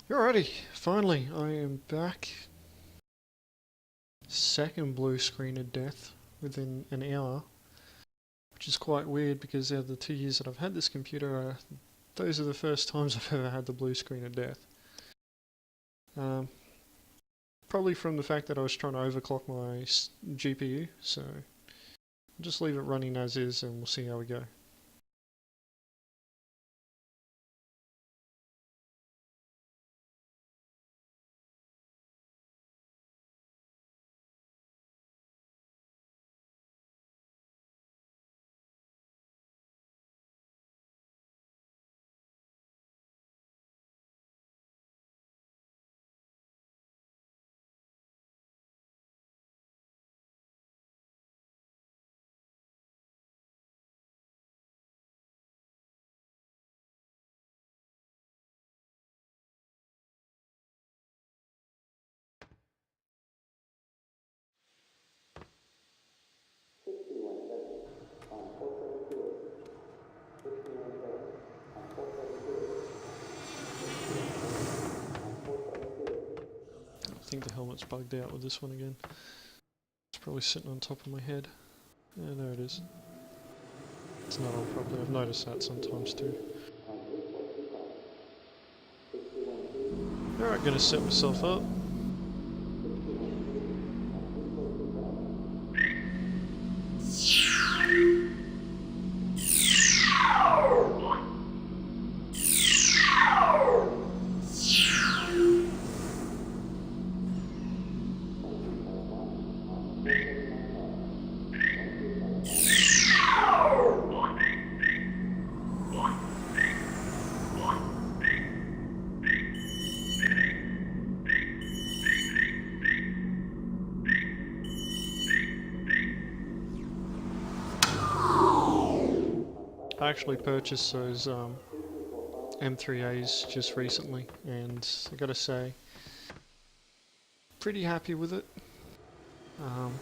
Alrighty, finally, I am back. Second blue screen of death within an hour, which is quite weird because out of the 2 years that I've had this computer, those are the first times I've ever had the blue screen of death. Um, Probably from the fact that I was trying to overclock my GPU, so I'll just leave it running as is and we'll see how we go. I think the helmet's bugged out with this one again. It's probably sitting on top of my head. Yeah, there it is. It's not on properly, I've noticed that sometimes too. Alright, gonna set myself up. I actually purchased those M3As just recently, and I gotta say, pretty happy with it. Um,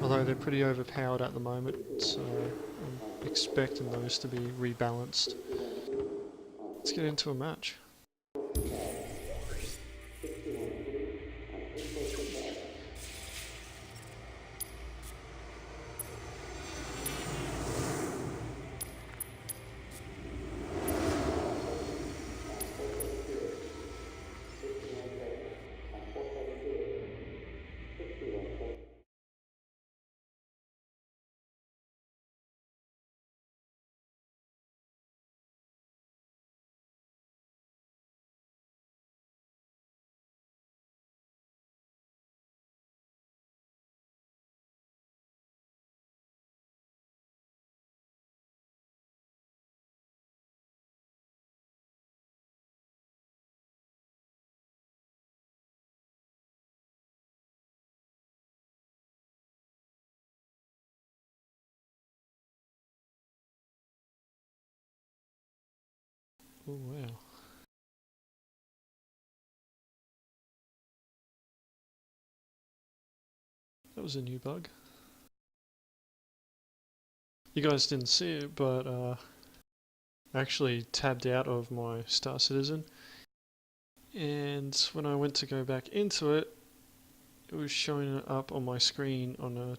Although they're pretty overpowered at the moment, so I'm expecting those to be rebalanced. Let's get into a match. Oh wow. That was a new bug. You guys didn't see it, but I actually tabbed out of my Star Citizen, and when I went to go back into it, it was showing up on my screen on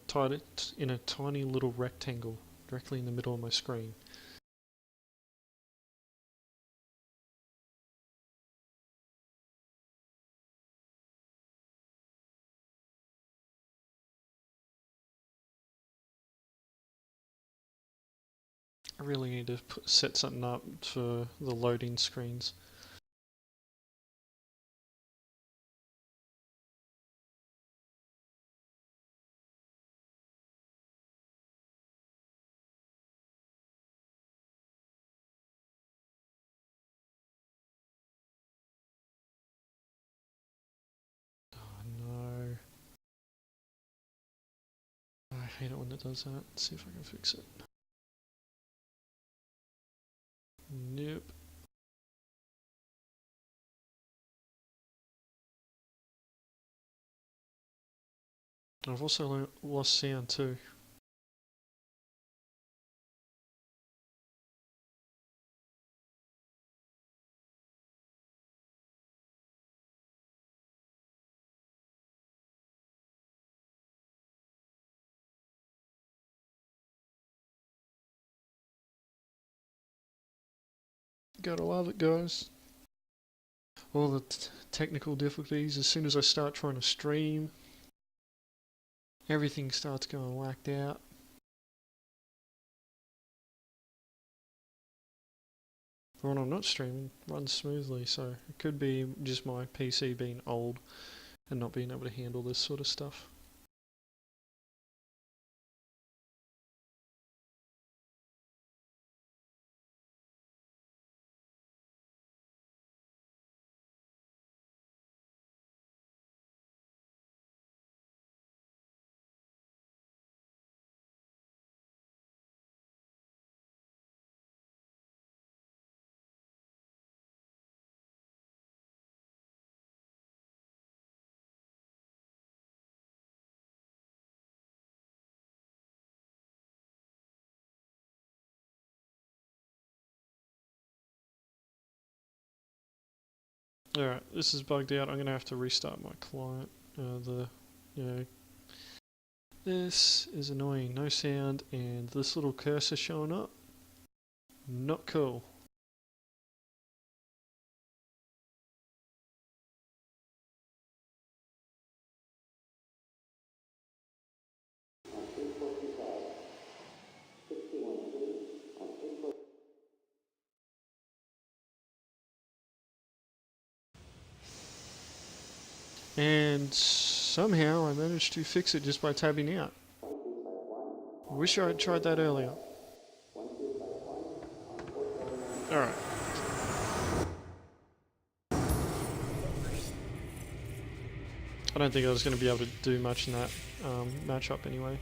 in a tiny little rectangle directly in the middle of my screen. I really need to set something up for the loading screens. Oh no. I hate it when it does that. Let's see if I can fix it. Nope. I've also lost sound too. Gotta love it, guys. All the technical difficulties, as soon as I start trying to stream, everything starts going whacked out. But when I'm not streaming, it runs smoothly, so it could be just my PC being old and not being able to handle this sort of stuff. Alright, this is bugged out. I'm going to have to restart my client. This is annoying. No sound and this little cursor showing up. Not cool. And somehow I managed to fix it just by tabbing out. Wish I had tried that earlier. Alright. I don't think I was going to be able to do much in that matchup anyway.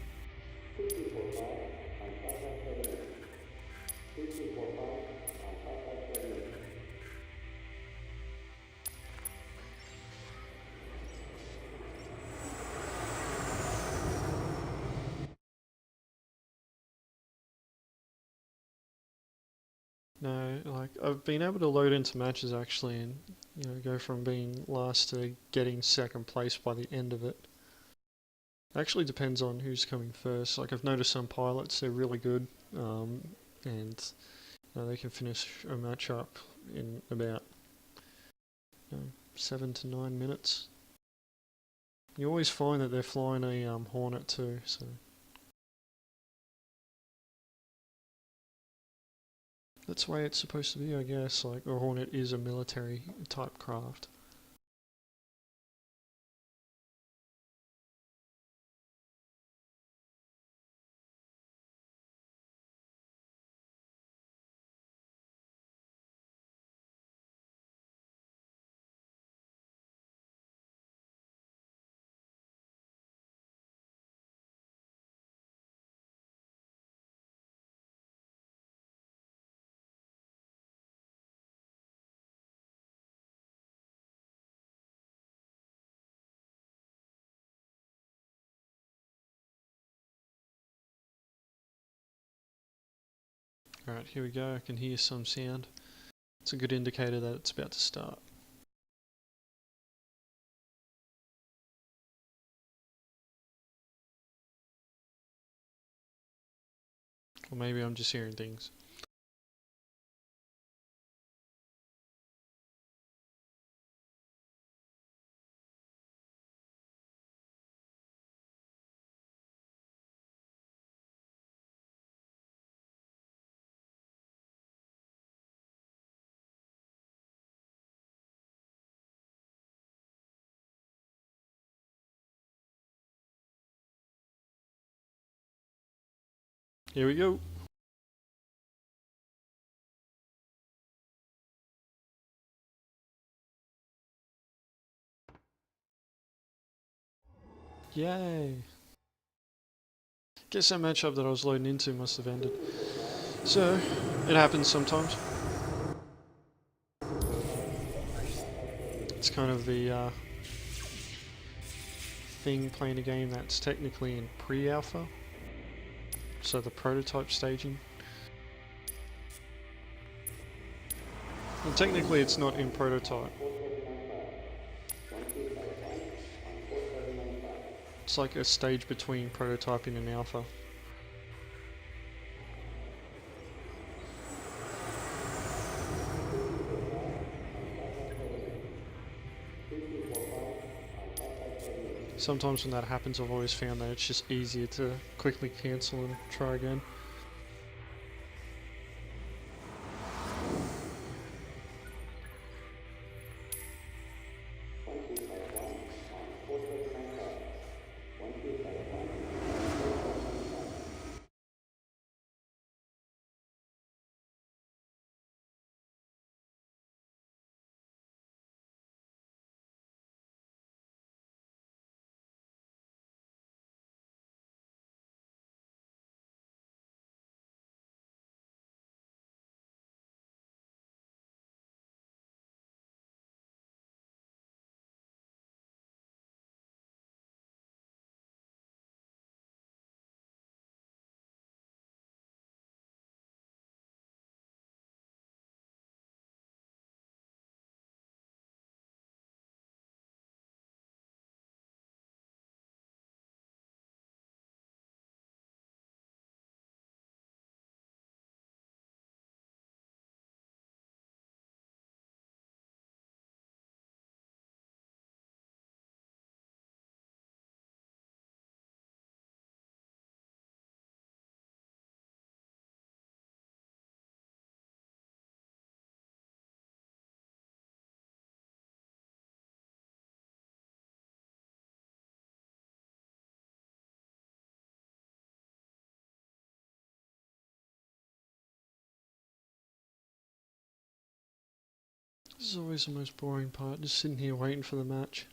No, like, I've been able to load into matches actually and, go from being last to getting second place by the end of it. It actually depends on who's coming first. Like, I've noticed some pilots, they're really good, and they can finish a match up in about 7 to 9 minutes. You always find that they're flying a Hornet too, so... That's the way it's supposed to be, I guess. Like, a Hornet is a military type craft. Alright, here we go. I can hear some sound. It's a good indicator that it's about to start. Or maybe I'm just hearing things. Here we go. Yay! Guess that matchup that I was loading into must have ended. So, it happens sometimes. It's kind of the thing playing a game that's technically in pre-alpha. So the prototype staging. And technically it's not in prototype. It's like a stage between prototyping and alpha. Sometimes when that happens, I've always found that it's just easier to quickly cancel and try again. This is always the most boring part, just sitting here waiting for the match.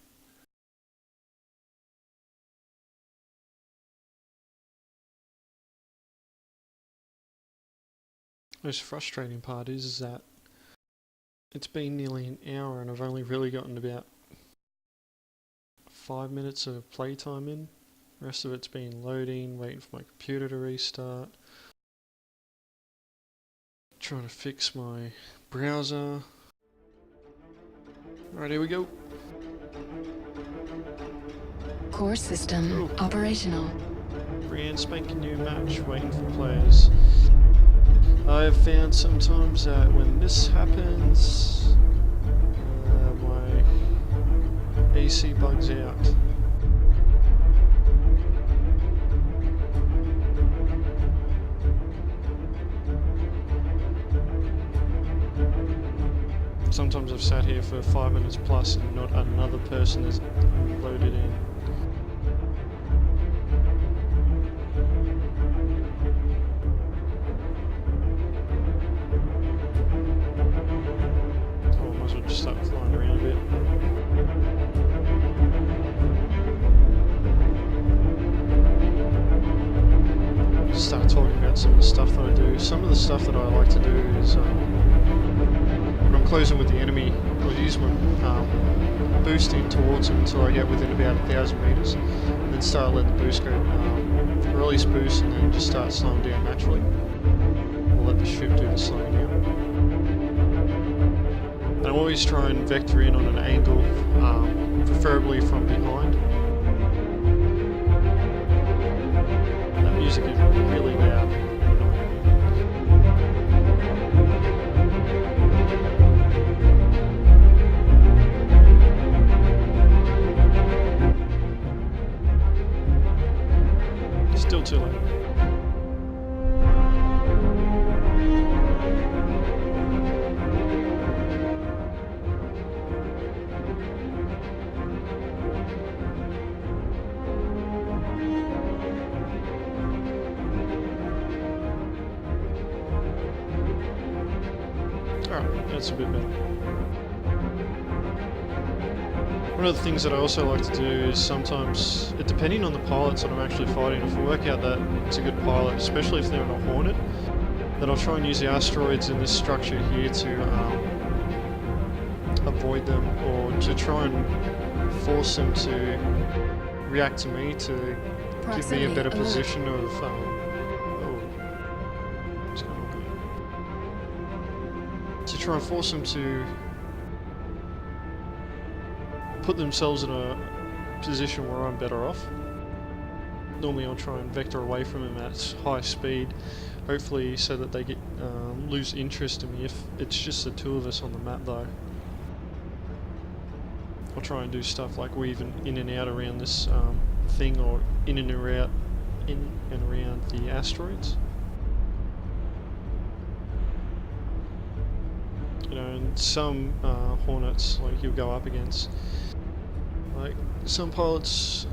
Most frustrating part is that it's been nearly an hour and I've only really gotten about 5 minutes of playtime in. The rest of it's been loading, waiting for my computer to restart, trying to fix my browser. Alright, here we go. Core system operational. Brand spanking new match, waiting for players. I've found sometimes that when this happens, my AC bugs out. Sometimes I've sat here for 5 minutes plus and not another person has loaded in. Oh, I might as well just start flying around a bit. Start talking about some of the stuff that I do. Some of the stuff that I like to do is when I'm closing with the enemy, I'll use my boosting towards them until I get within about 1,000 meters, and then start letting the boost go, release boost, and then just start slowing down naturally. I'll let the ship do the slowing down. And I'm always trying to vector in on an angle, preferably from behind. That music is really loud. Still too late. Alright, that's a bit better. One of the things that I also like to do is sometimes, depending on the pilots that I'm actually fighting, if I work out that it's a good pilot, especially if they're on a Hornet, then I'll try and use the asteroids in this structure here to avoid them, or to try and force them to react to me to give me a better position of what's going on here? To try and force them to put themselves in a position where I'm better off. Normally I'll try and vector away from them at high speed, hopefully so that they get lose interest in me if it's just the two of us on the map though. I'll try and do stuff like weaving in and out around this thing, or in and around the asteroids. You know, and some Hornets, like, you'll go up against, like, some pilots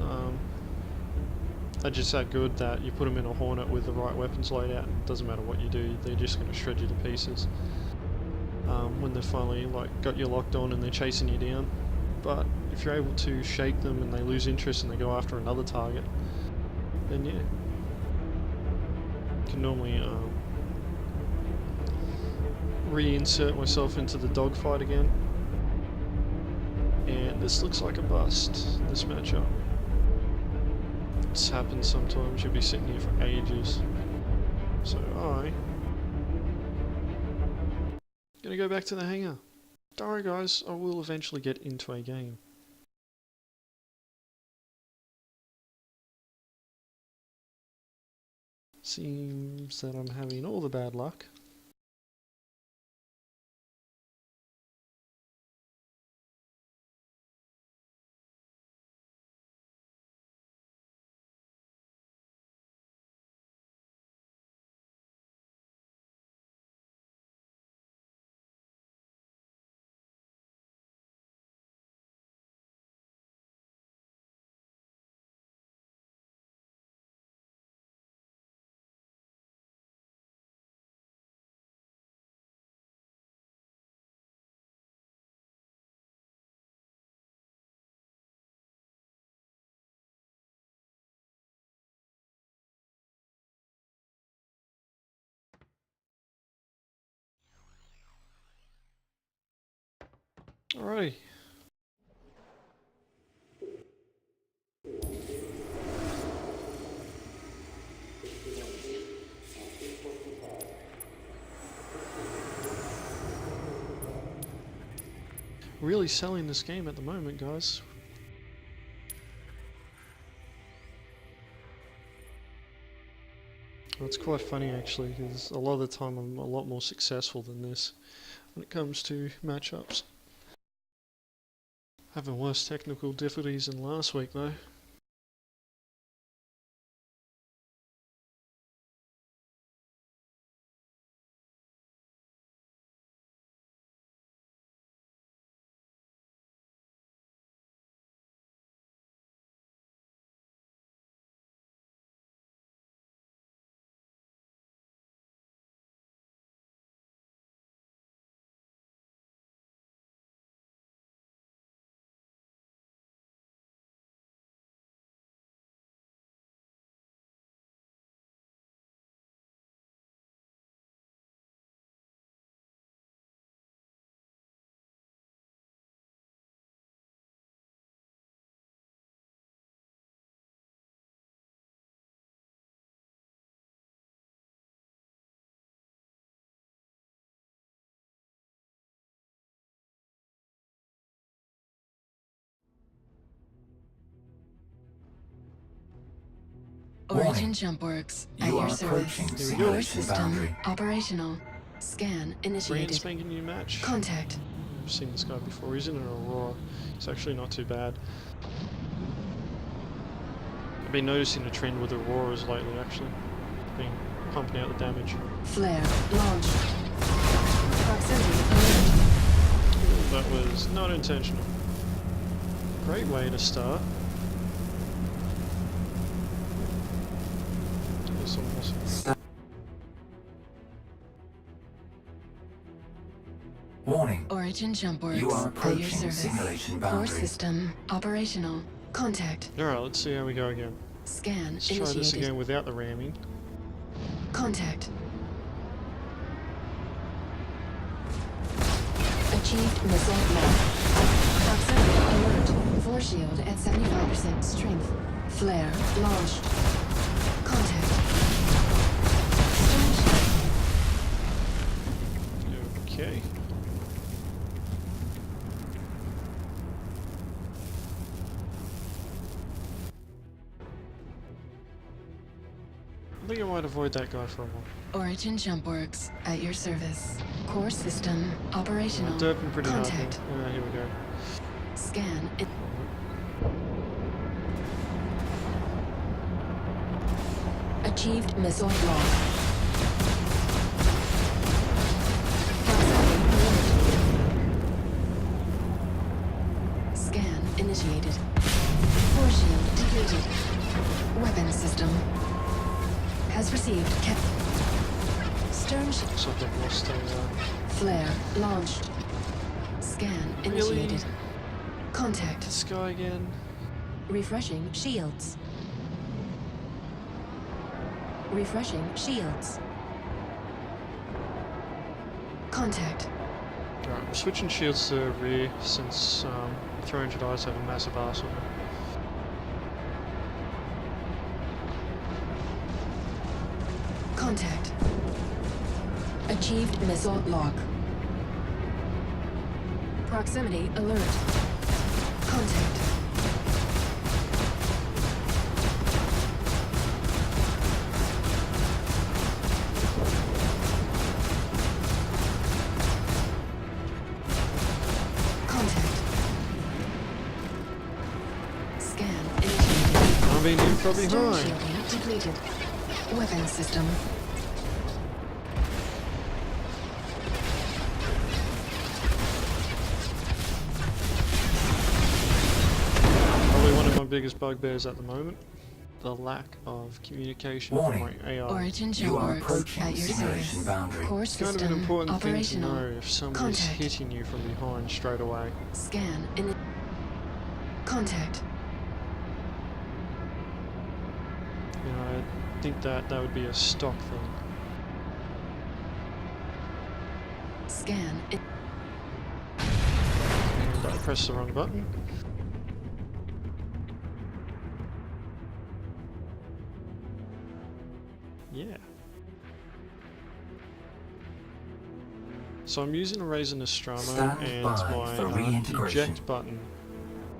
are just that good that you put them in a Hornet with the right weapons laid out, and it doesn't matter what you do, they're just going to shred you to pieces when they've finally, like, got you locked on and they're chasing you down. But if you're able to shake them and they lose interest and they go after another target, then yeah, you can normally reinsert myself into the dogfight again. And this looks like a bust, this matchup. This happens sometimes, you'll be sitting here for ages. So I'm gonna go back to the hangar. Don't worry guys, I will eventually get into a game. Seems that I'm having all the bad luck. Alrighty. Really selling this game at the moment, guys. Well, it's quite funny actually, because a lot of the time I'm a lot more successful than this when it comes to matchups. Having worse technical difficulties than last week though. Origin jump works at You your are service. approaching Core simulation System boundary. operational. Scan Brand initiated. spanking new match. Contact. I've seen this guy before, he's in an Aurora. It's actually not too bad. I've been noticing a trend with Auroras lately actually. Been pumping out the damage. Flare launch. Proximity alert. Ooh, that was not intentional. Great way to start. Warning. Origin jump works You are at your approaching service. simulation Core boundary. system operational. Contact. Alright, let's see how we go again. Scan Let's try initiated. this again without the ramming. Contact. Achieved missile lock. Proximity alert. Force shield at 75% strength. Flare launched. Contact. Okay. I think I might avoid that guy for a while. Origin jump works at your service. Core system operational. Derping pretty hard here. Contact. Here we go. Scan. Achieved missile lock. Scan initiated. Force shield depleted. Weapon system has received stern shield. Looks like I've lost a Flare launched. Scan initiated. Really? Contact. this guy again. Refreshing shields. Refreshing shields. Contact. Alright, I'm switching shields to rear since 300 eyes have a massive arse on them. Contact. Achieved missile lock. Proximity alert. Contact. Contact. Scan initiated. I'm being in from Stern behind. shielding depleted. Weapon system. Probably one of my biggest bugbears at the moment. The lack of communication from my AI. Origin You are works approaching at your simulation service. boundary. Core It's kind of an system important thing to operational. know if somebody's Contact. hitting you from behind straight away. Scan in. Contact. You know, I think that would be a stock thing. Scan in. And I pressed the wrong button. Yeah. So I'm using a Razer Nostromo Stand and by my for reintegration. eject button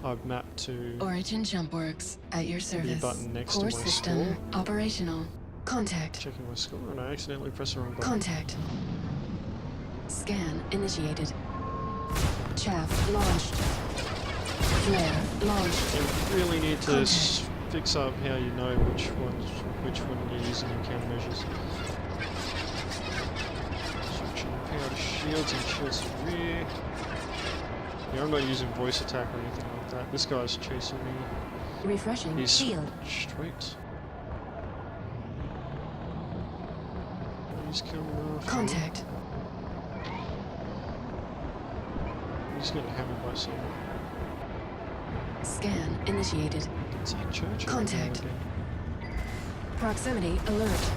I've mapped to Origin jump works at your service. button next to Core my system score. operational. Contact. checking my score and I accidentally pressed the wrong button. Contact. Scan initiated. Chaff launched. Flare launched. You really need to Contact. fix up how you know which one you're using in countermeasures. Switching power to shields and shields to rear. Yeah, I'm not using voice attack or anything like that. This guy's chasing me. Refreshing He's shield. straight. He's coming off. Contact. He's getting hammered by someone. Scan initiated. It's like church. Contact. Proximity alert.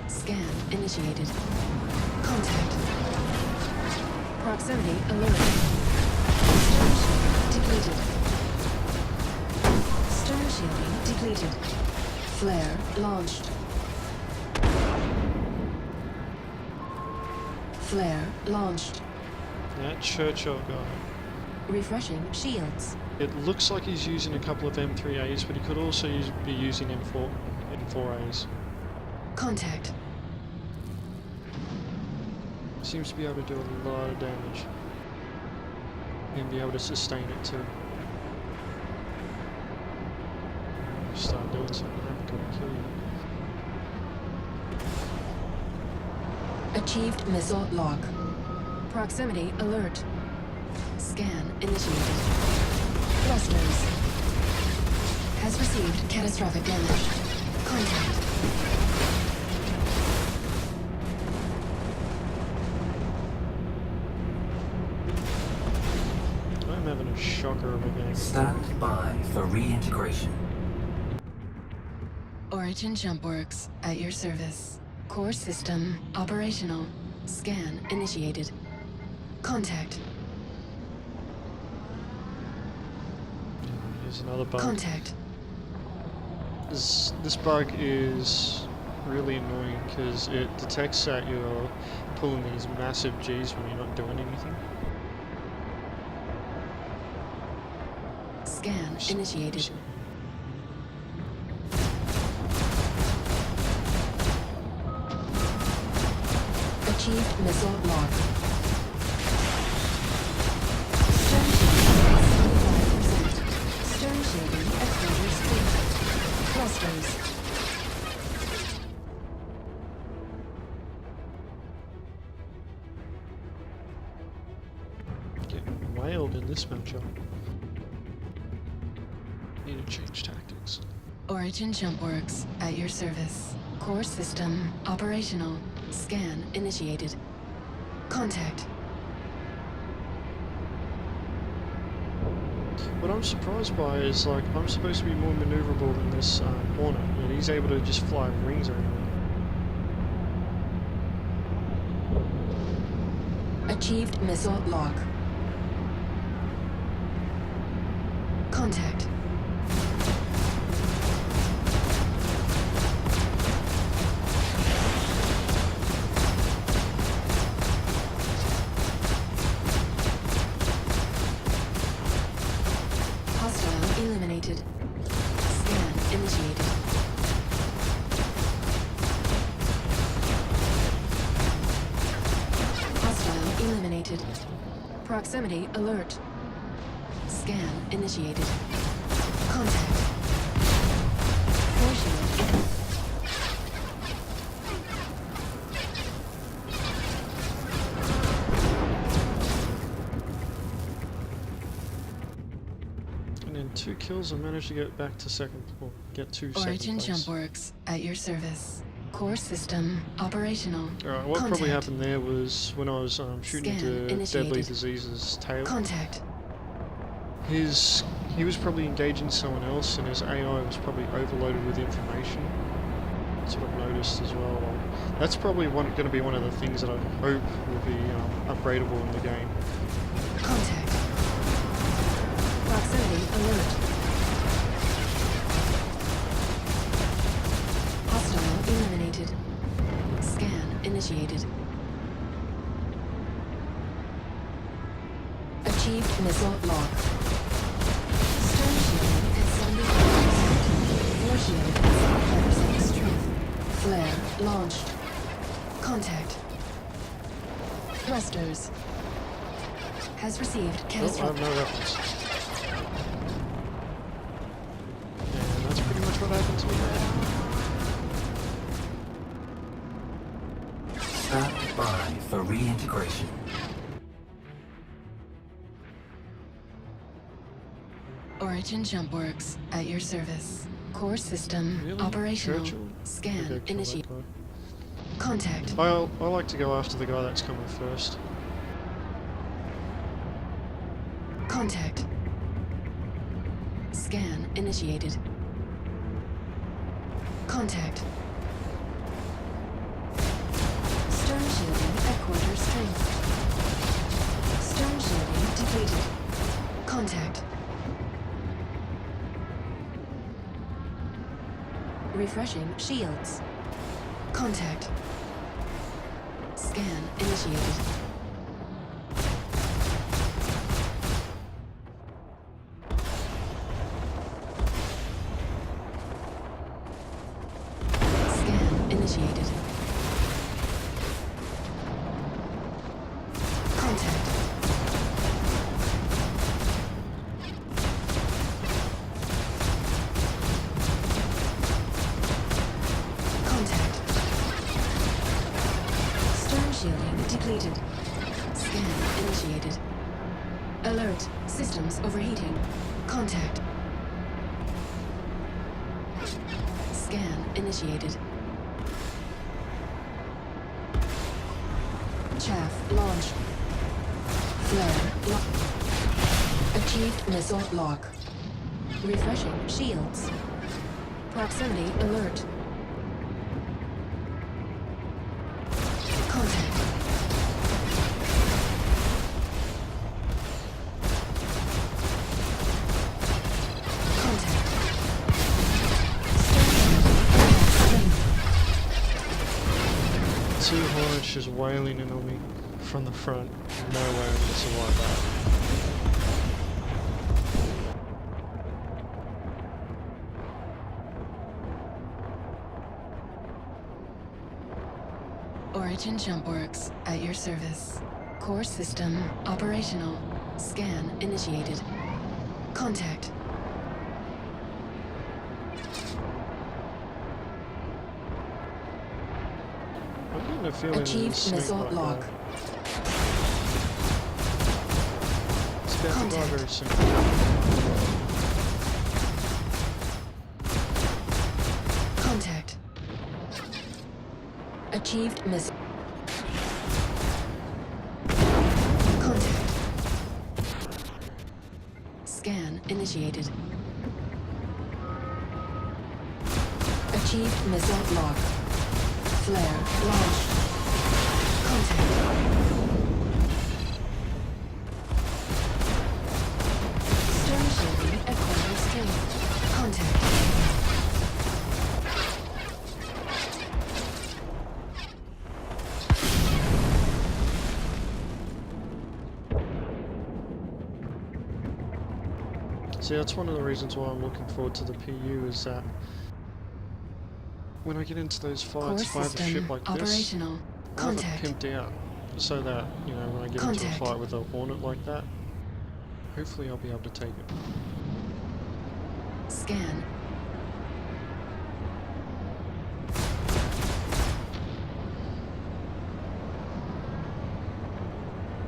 Scan initiated. Contact. Proximity alert. Stern shielding depleted. Stern shielding depleted. Flare launched. Flare launched. That Churchill guy. Refreshing shields. It looks like he's using a couple of M3As, but he could also be using M4As. Contact. Seems to be able to do a lot of damage. And be able to sustain it too. Start doing something, I'm gonna kill you. Achieved missile lock. Proximity alert. Scan initiated. Thrusters. Has received catastrophic damage. Contact. I'm having a shocker of a game. Stand by for reintegration. Origin jump works at your service. Core system operational. Scan initiated. Contact. Here's another bug. Contact. This bug is really annoying because it detects that you're pulling these massive Gs when you're not doing anything. Scan initiated. Achieved Achieved missile lock. Stern shielding at 75%. Stern shielding at quarter speed. Thrusters. Getting whaled in this matchup. Need to change tactics. Origin jump works at your service. Core system operational. Scan initiated. Contact. What I'm surprised by is, like, I'm supposed to be more maneuverable than this Hornet, and he's able to just fly rings around me. Achieved missile lock. Contact. Hostile eliminated. Scan initiated. Hostile eliminated. Proximity alert. Scan initiated. Contact. Force shield. And in 2 kills, I managed to get back to second, or get to Origin second place. jump works at your service. Core system operational. Alright, what probably Contact. happened there was when I was shooting Scan into initiated. Deadly Disease's tail, Contact. he was probably engaging someone else, and his AI was probably overloaded with information. That's what I've noticed as well. That's probably going to be one of the things that I hope will be upgradable in the game. Contact. Proximity alert. Hostile eliminated. Scan initiated. Achieved missile lock. Stern shielding at 75%. Fore shield at 75% strength. Flare launched. Contact. Thrusters. Has received Oh, I have catastrophic. no weapons. And that's pretty much what happened to me there. Stand by for reintegration. Origin jump works at your service. Core system Really? operational. Churchill? Scan Okay, kill that initiate. guy. Contact. I like to go after the guy that's coming first. Contact. Scan initiated. Contact. Stern shielding at quarter strength. Stern shielding depleted. Contact. Refreshing shields. Contact. Scan initiated. Scan initiated. Contact. Contact. Stern shielding depleted. Scan initiated. Alert. Systems overheating. Contact. Scan initiated. Chaff launched. Flare lock. Achieved missile lock. Refreshing shields. Proximity alert. Contact. Contact. Two Hornets just wailing in on me from the front. No way I'm going to survive that. Origin Jump Works at your service. Core system operational. Scan initiated. Contact. I'm getting a feeling Achieved this missile snake lock. It's about to die Contact. very soon. Contact. Achieved missile. Contact. Scan initiated. Achieved missile lock. Flare launched. Contact. Stern shielding at quarter strength. Contact. See, that's one of the reasons why I'm looking forward to the PU is that when I get into those Core fights, if I have a ship system like this, operational. I have it Contact. pimped out so that, you know, when I get into Contact. a fight with a Hornet like that, hopefully I'll be able to take it. Scan.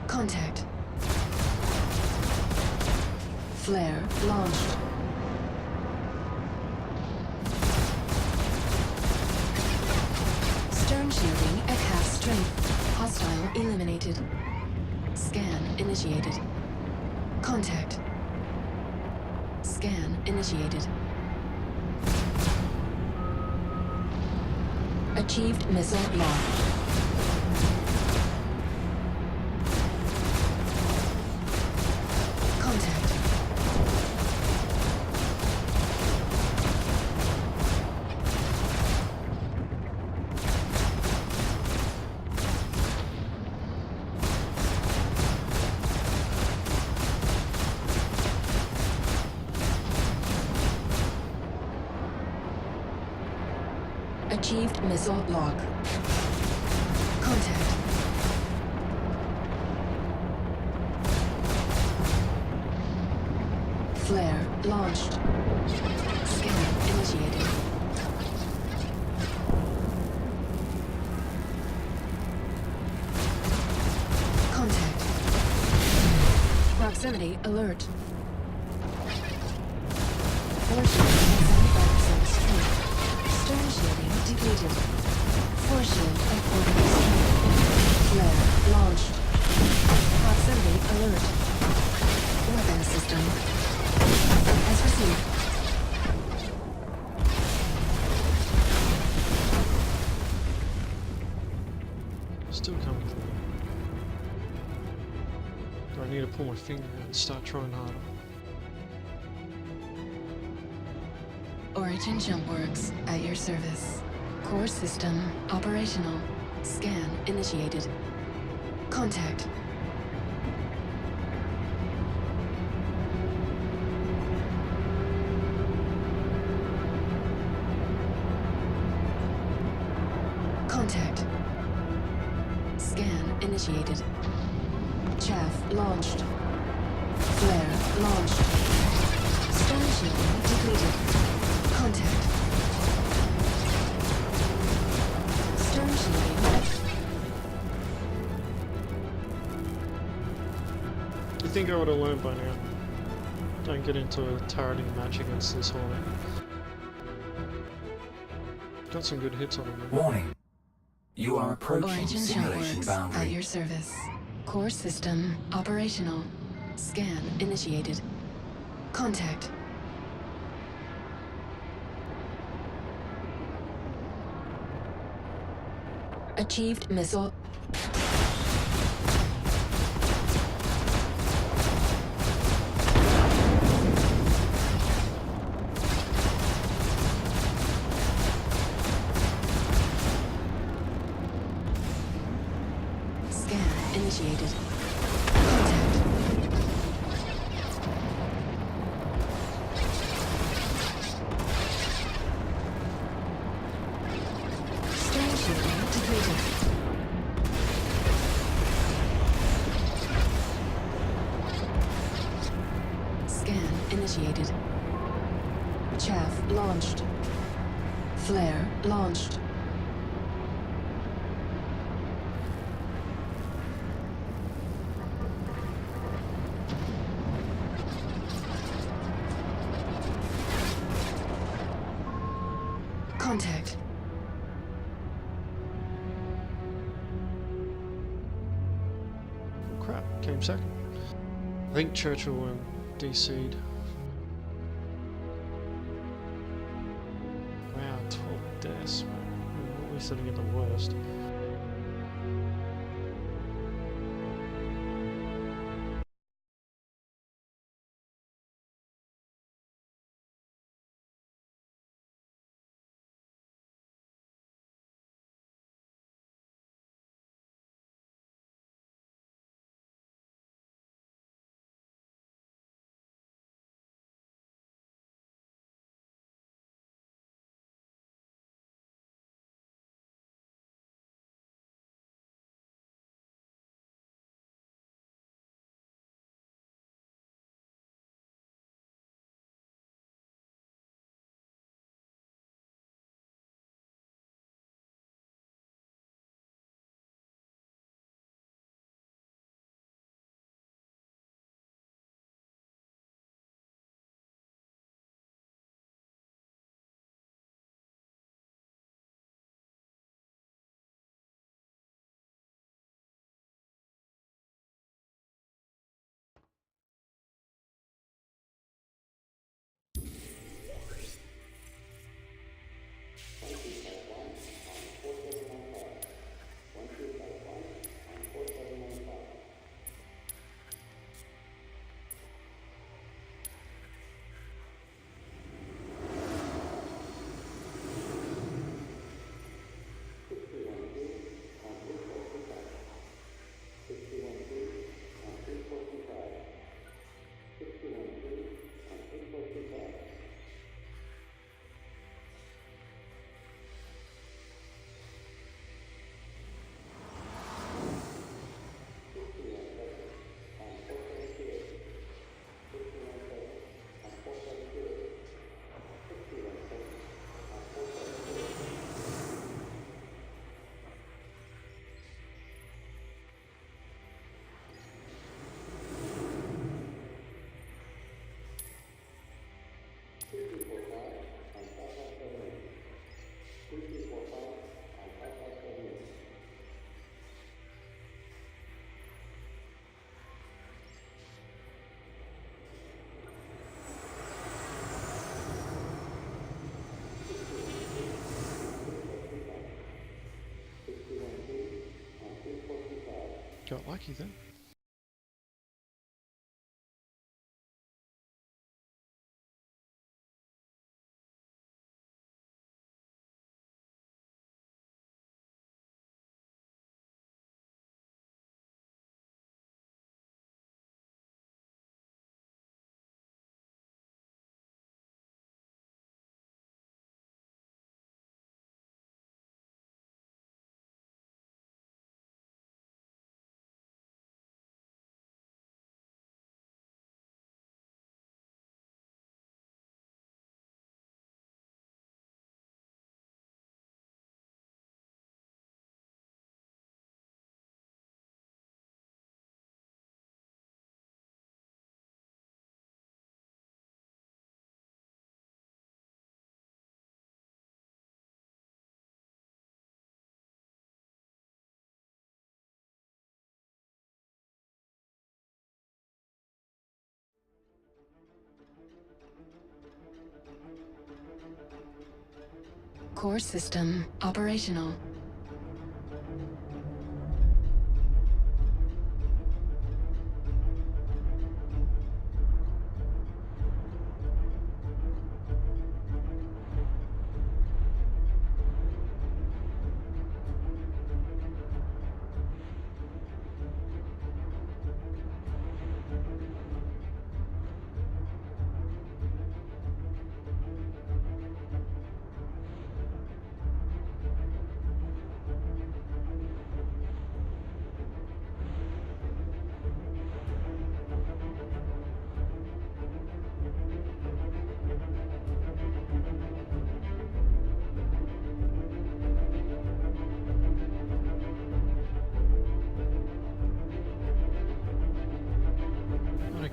Contact. Flare launched. Stern shielding at half strength. Hostile eliminated. Scan initiated. Contact. Scan initiated. Achieved missile lock. Contact. Achieved missile lock. Contact. Flare launched. Scan initiated. Contact. Proximity alert. Force shielding at 75% strength. Stern shielding depleted. Force shield at 40%. Flare launched. Proximity alert. Weapon system. As received. Still coming through. Do I need to pull my finger out and start trying harder? Origin Jump Works at your service. Core system operational. Scan initiated. Contact. Contact. Scan initiated. Chaff launched. Flare launched. Stern shielding depleted. Contact. Stern shielding at... You think I would have learned by now? Don't get into a turreting match against this Hornet. Got some good hits on him. though. Warning. You are approaching Origin Jump simulation Works at boundary. your service. Core system operational. Scan initiated. Contact. Achieved missile. Scan initiated. Contact. Stern shielding depleted. initiated. Chaff launched. Flare launched. Contact. Oh, crap, came second. I think Churchill DC'd. Wow, 12 deaths. What are we sitting in the worst? Got lucky then. Core system operational.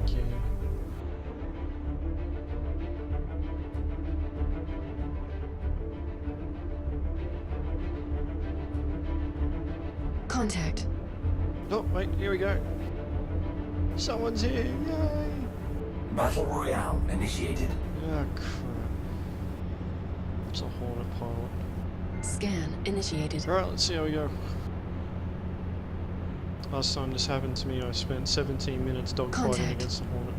again. Contact. Oh, wait, here we go. Someone's here, yay! Battle Royale initiated. Oh, crap. It's a Hornet pilot. Scan initiated. Alright, let's see how we go. Last time this happened to me, I spent 17 minutes dogfighting Contact. against the Hornet.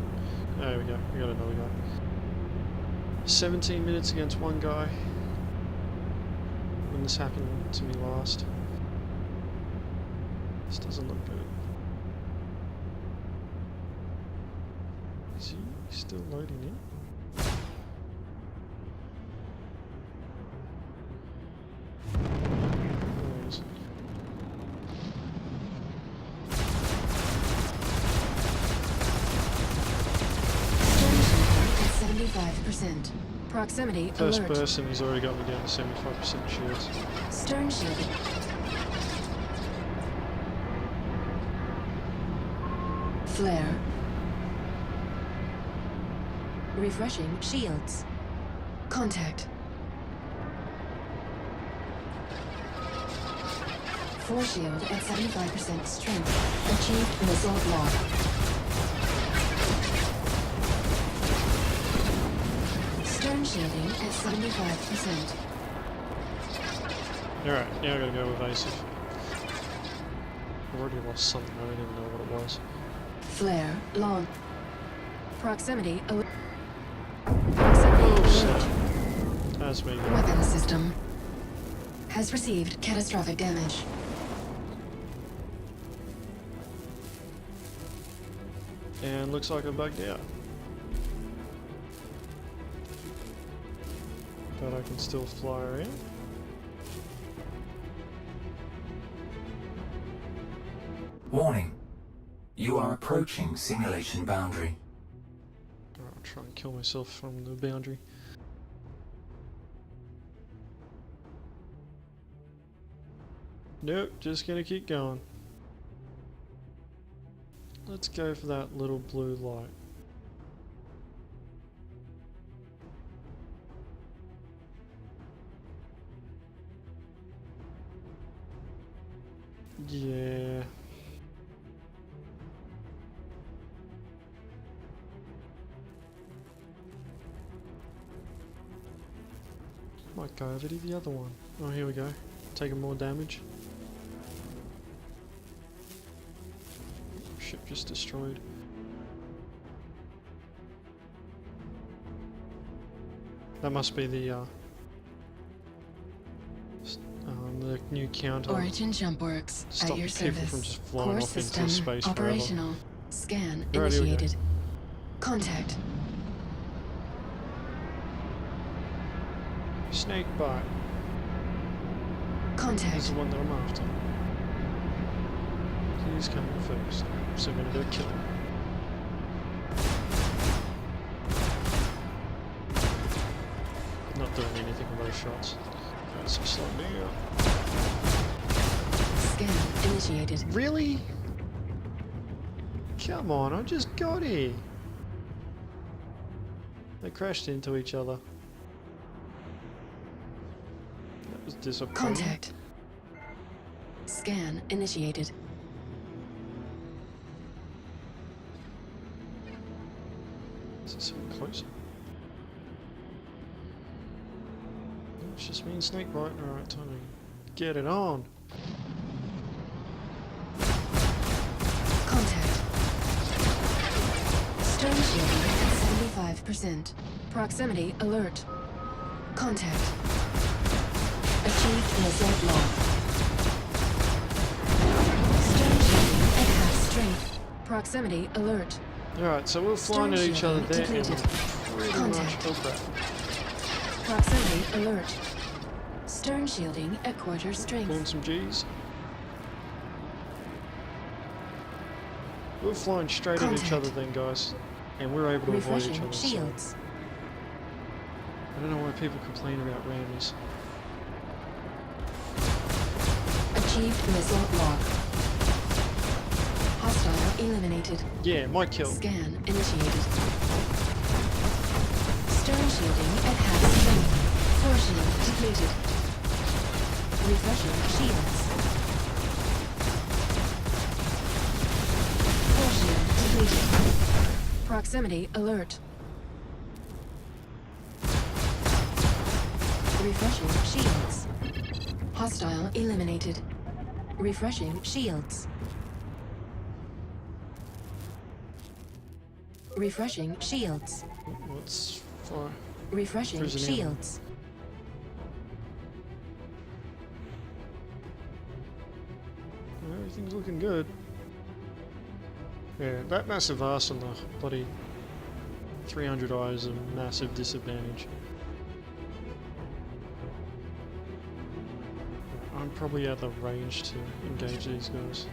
There we go, we got another guy. 17 minutes against one guy. When this happened to me last. This doesn't look good. Is he still loading in? There he is. At 75%. Proximity First alert. person, he's already got me down to 75% shields. Stern shielding. Flare. Refreshing shields. Contact. Force shield at 75% strength. Achieved missile lock. Stern shielding at 75%. Alright, now I gotta go evasive. I've already lost something, I don't even know what it was. Flare launch. Proximity alert. Proximity Oh, alert. shit. That's me going. Weapon system has received catastrophic damage. And looks like I bugged out. But I can still fly around. Warning. You are approaching simulation boundary. I'll try and kill myself from the boundary. Nope, just gonna keep going. Let's go for that little blue light. Yeah. Might go over to the other one. Oh, here we go. Taking more damage. Ship just destroyed. That must be the new counter. Origin jump works Stop at your people service. from just flying Core off into system space forever. operational. Scan Right, here we go. initiated. Contact. Snake bite. This Contact. is the one that I'm after. He's coming first, so I'm gonna go kill him. Not doing anything with those shots. That's just like me out. Scan initiated. Really? Come on, I just got here. They crashed into each other. That was disappointing. Contact. Scan initiated. Is it something closer? No, it's just me and Snakebite. Alright, time to get it on. Contact. Stern shielding at 75%. Proximity alert. Contact. Achieved missile lock. Stern shielding at half strength. Proximity alert. Alright, so we're flying at Stern each other shielding there and depleted. pretty Contact. much... Oh crap. Proximity alert. Stern shielding at quarter Pulling strength. some G's. We're flying straight at each Contact. other then, guys. And we're able to avoid each Refreshing other. So shields. I don't know why people complain about rammies. Achieved missile lock. Hostile eliminated. Yeah, my kill. Scan initiated. Stern shielding at half strength. Core shield depleted. Refreshing shields. Core shield depleted. Proximity alert. Refreshing shields. Hostile eliminated. Refreshing shields. Refreshing shields. What's for Refreshing prison shields. Everything's looking good. Yeah, that massive ass on the bloody 300 eye is a massive disadvantage. I'm probably out of range to engage these guys.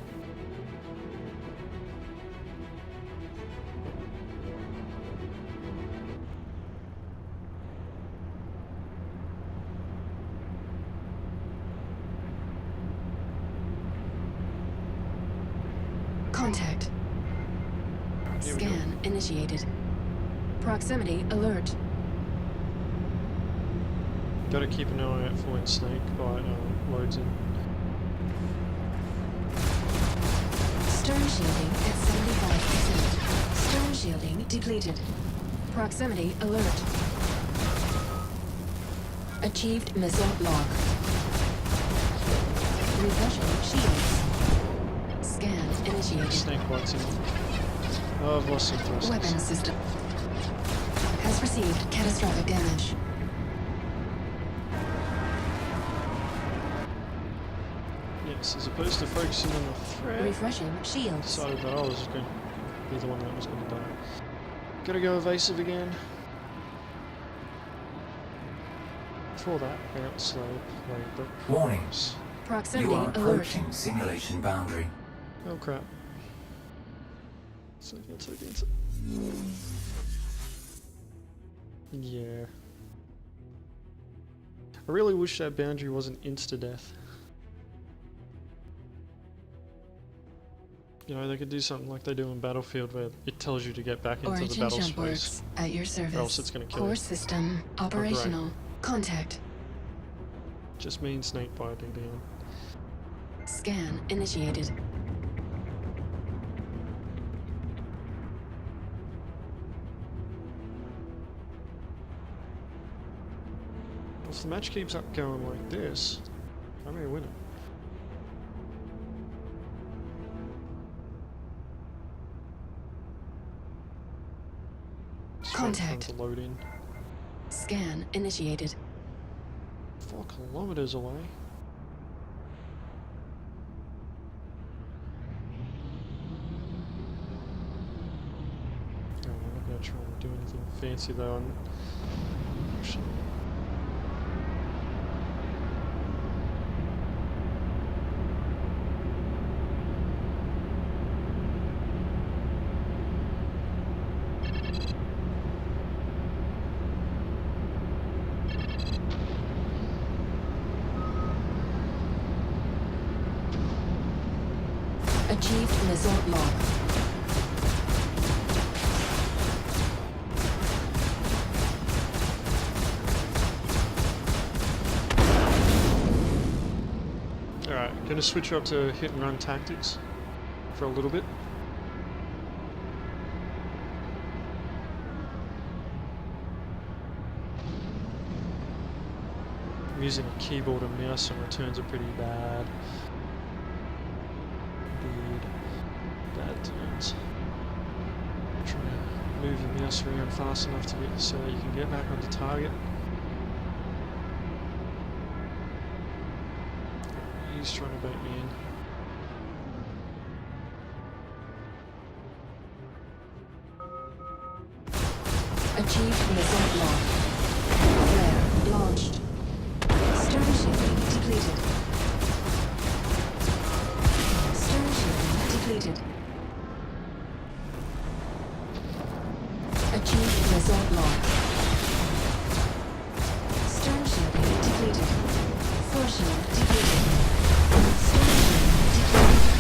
Contact. Here we go. Scan initiated. Proximity alert. Gotta keep an eye out for when Snake Bite loads in. Stern shielding at 75%. Stern shielding depleted. Proximity alert. Achieved missile lock. Refreshing shields. Scan initiated. Snake Bite's in. Oh, I've lost some thrusters. Weapon system has received catastrophic damage. Yes, as opposed to focusing on the threat, Refreshing shields. decided that I was just going to be the one that was going to die. Gotta go evasive again. Before that, out slow, play the Warning. Proximity You are alert. approaching simulation boundary. Oh crap. So against it. Yeah. I really wish that boundary wasn't insta-death. You know, they could do something like they do in Battlefield where it tells you to get back into the Origin battle jump space. works at your service. Or else it's gonna kill Core you. system operational. Contact. Just means snake biting down. Scan initiated. If the match keeps up going like this, I may win it. Just wait for them Contact. to load in. Scan initiated. 4 kilometers away. Oh, I'm not gonna try and do anything fancy though. Actually, Achieved missile lock. alright, gonna switch up to hit and run tactics for a little bit. I'm using a keyboard and mouse and returns are pretty bad. Indeed. Bad turns. Trying to move your mouse around fast enough to get so that you can get back onto target. He's trying to bait me in. Achieved missile lock. Flare launched. Stern shielding depleted. Stern shielding depleted. Achieved missile lock. Stern shielding depleted. Force shield depleted. Stern shielding depleted.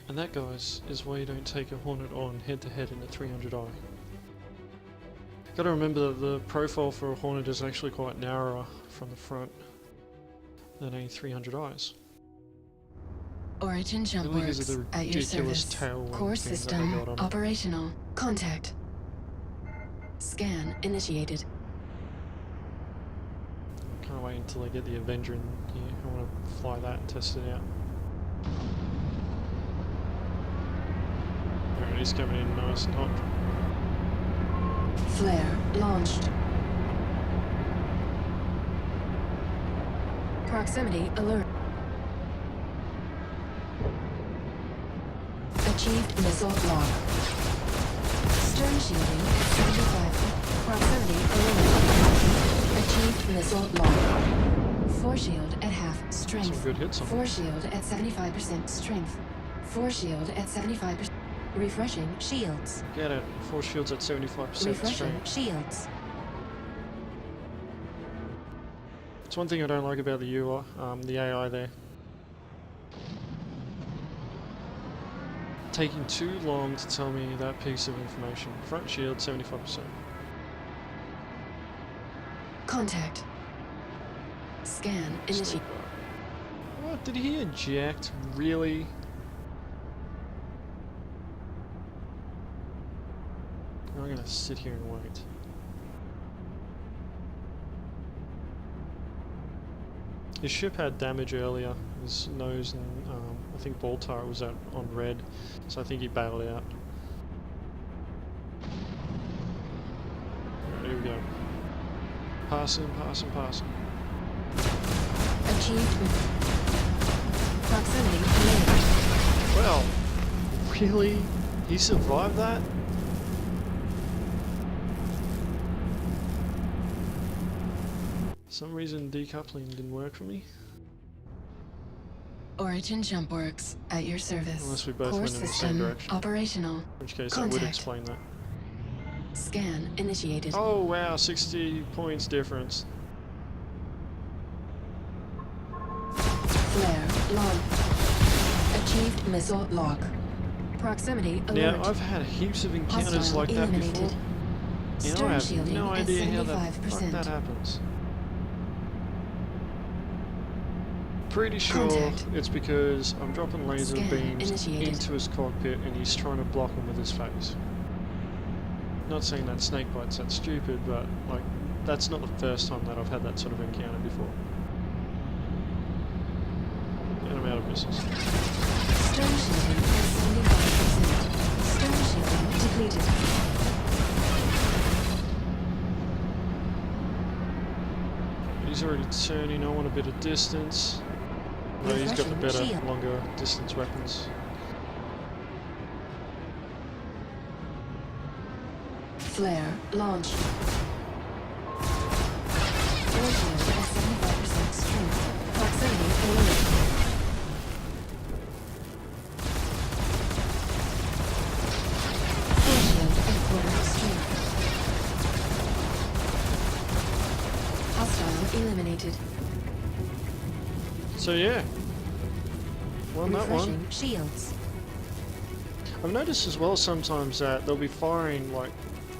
And that, guys, is why you don't take a Hornet on head-to-head in a 300i. Gotta remember that the profile for a Hornet is actually quite narrower from the front than a 300i's. Origin jump Really because works of the at your ridiculous service. tailwind Core thing that they system got on it. operational. Contact. Scan initiated. I can't wait until I get the Avenger in here. I want to fly that and test it out. Alright, he's coming in nice and hot. Flare launched. Proximity alert. Achieved missile lock. Stern shielding at 75. Proximity alert. Achieved missile lock. Force shield at half strength. Some good hits on it. Force shield at 75% strength. Force shield at 75%. Refreshing shields. Get it. Force shield's at 75% Refreshing strength. shields. It's one thing I don't like about the UI, the AI there. Taking too long to tell me that piece of information. Front shield, 75%. Contact. Scan initiated. What? Did he eject? Really? I'm gonna sit here and wait. His ship had damage earlier. His nose and I think ball turret was out on red, so I think he bailed out. Alright, here we go. Pass him, pass him, pass him. Achieved. Proximity command. Well, really? He survived that? For some reason decoupling didn't work for me. Origin jump works at your service. Unless we both Core went in the same system direction. operational. In which case that would Contact. explain that. Scan initiated. Oh wow, 60 points difference. Flare launch. Achieved missile lock. Proximity alert. Now, I've had heaps of encounters Hostile like that eliminated. before, and I Stern have shielding no at idea how the fuck 75%. that happens. Pretty sure Contact. it's because I'm dropping laser Scan beams initiated. into his cockpit and he's trying to block them with his face. Not saying that snakebite's that stupid, but like that's not the first time that I've had that sort of encounter before. And I'm out of missiles. Stern shielding at 75%. Stern shielding depleted. He's already turning. I want a bit of distance. No, he's got the Refreshing better, shield. longer distance weapons. Flare launch. Force shield at 75% strength. Proximity alert. Force shield at quarter strength. Hostile eliminated. So yeah, won that one. Refreshing shields. I've noticed as well sometimes that they'll be firing like